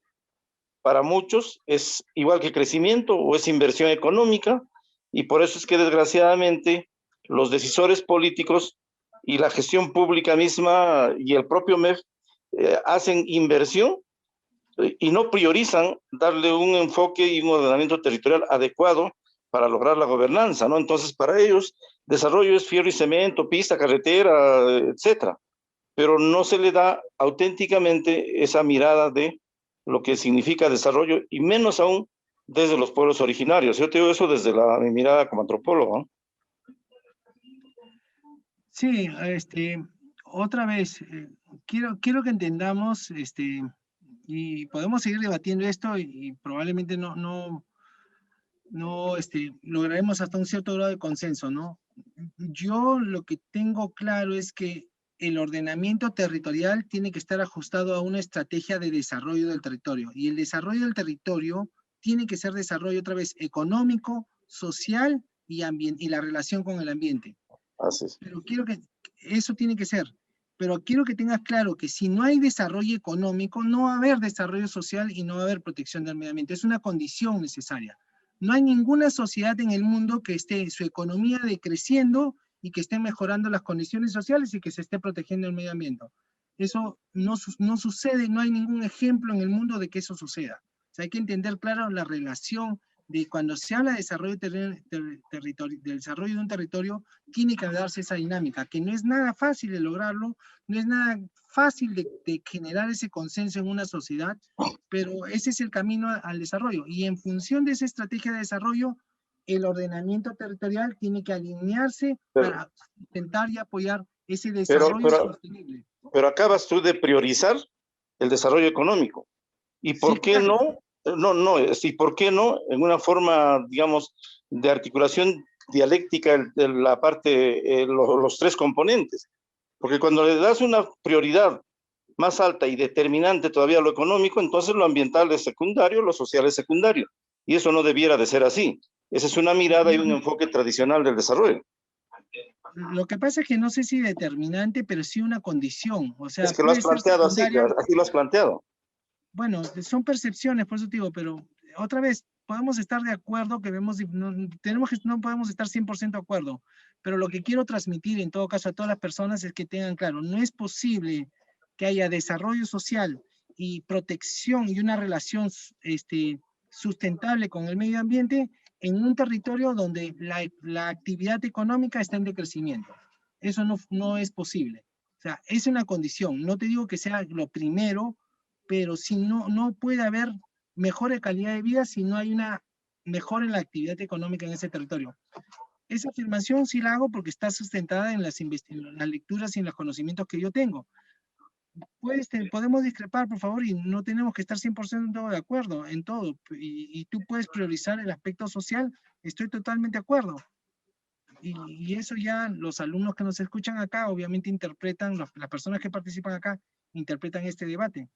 [SPEAKER 4] para muchos es igual que crecimiento o es inversión económica, y por eso es que desgraciadamente los decisores políticos y la gestión pública misma y el propio MEF hacen inversión y no priorizan darle un enfoque y un ordenamiento territorial adecuado para lograr la gobernanza, ¿no? Entonces, para ellos, desarrollo es fierro y cemento, pista, carretera, etcétera. pero no se le da auténticamente esa mirada de lo que significa desarrollo, y menos aún desde los pueblos originarios. Yo te digo eso desde mi mirada como antropólogo, ¿no?
[SPEAKER 1] Sí, otra vez, quiero que entendamos, y podemos seguir debatiendo esto y probablemente no, lograremos hasta un cierto grado de consenso, ¿no? Yo lo que tengo claro es que el ordenamiento territorial tiene que estar ajustado a una estrategia de desarrollo del territorio, y el desarrollo del territorio tiene que ser desarrollo otra vez económico, social y la relación con el ambiente.
[SPEAKER 4] Así es.
[SPEAKER 1] Pero eso tiene que ser. Pero quiero que tengas claro que si no hay desarrollo económico, no va a haber desarrollo social y no va a haber protección del medio ambiente. Es una condición necesaria. No hay ninguna sociedad en el mundo que esté su economía decreciendo y que esté mejorando las condiciones sociales y que se esté protegiendo el medio ambiente. Eso no sucede, no hay ningún ejemplo en el mundo de que eso suceda. O sea, hay que entender claro la relación de cuando se habla de desarrollo de desarrollo de un territorio, tiene que darse esa dinámica, que no es nada fácil de lograrlo, no es nada fácil de generar ese consenso en una sociedad, pero ese es el camino al desarrollo. Y en función de esa estrategia de desarrollo, el ordenamiento territorial tiene que alinearse para intentar y apoyar ese desarrollo sostenible.
[SPEAKER 4] Pero acabas tú de priorizar el desarrollo económico. ¿Y por
[SPEAKER 1] Sí,
[SPEAKER 4] qué
[SPEAKER 1] claro.
[SPEAKER 4] ¿Y por qué no en una forma, digamos, de articulación dialéctica de la parte, los tres componentes? Porque cuando le das una prioridad más alta y determinante todavía a lo económico, entonces lo ambiental es secundario, lo social es secundario. Y eso no debiera de ser así. Esa es una mirada y un enfoque tradicional del desarrollo.
[SPEAKER 1] Lo que pasa es que no sé si determinante, pero sí una condición. O sea,
[SPEAKER 4] Es que lo has
[SPEAKER 1] puede ser
[SPEAKER 4] planteado así,
[SPEAKER 1] secundaria.
[SPEAKER 4] así lo has planteado.
[SPEAKER 1] Bueno, son percepciones, por eso te digo, pero otra vez, podemos estar de acuerdo que no podemos estar 100% de acuerdo, pero lo que quiero transmitir en todo caso a todas las personas es que tengan claro, no es posible que haya desarrollo social y protección y una relación sustentable con el medio ambiente en un territorio donde la actividad económica está en decrecimiento. Eso no es posible. O sea, es una condición. No te digo que sea lo primero, pero si no puede haber mejor calidad de vida si no hay una mejora en la actividad económica en ese territorio. Esa afirmación sí la hago porque está sustentada en las lecturas y en los conocimientos que yo tengo. Podemos discrepar, por favor, y no tenemos que estar 100% de acuerdo en todo. Y tú puedes priorizar el aspecto social, estoy totalmente de acuerdo. Y eso ya los alumnos que nos escuchan acá, obviamente interpretan, las personas que participan acá, interpretan este debate.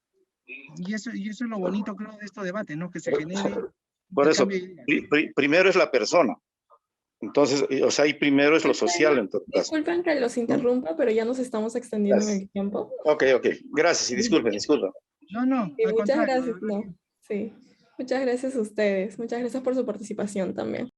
[SPEAKER 1] Y eso es lo bonito, creo, de estos debates, ¿no? Que se genere
[SPEAKER 4] Por eso,
[SPEAKER 1] intercambio de ideas.
[SPEAKER 4] primero es la persona. Entonces, o sea, y primero es lo social en todo caso.
[SPEAKER 2] Disculpen que los interrumpa, pero ya nos estamos extendiendo en el tiempo.
[SPEAKER 4] Ok. Gracias y disculpen.
[SPEAKER 1] No,
[SPEAKER 2] Sí,
[SPEAKER 1] al
[SPEAKER 2] muchas
[SPEAKER 1] contrario.
[SPEAKER 2] gracias. No, sí. Muchas gracias a ustedes. Muchas gracias por su participación también.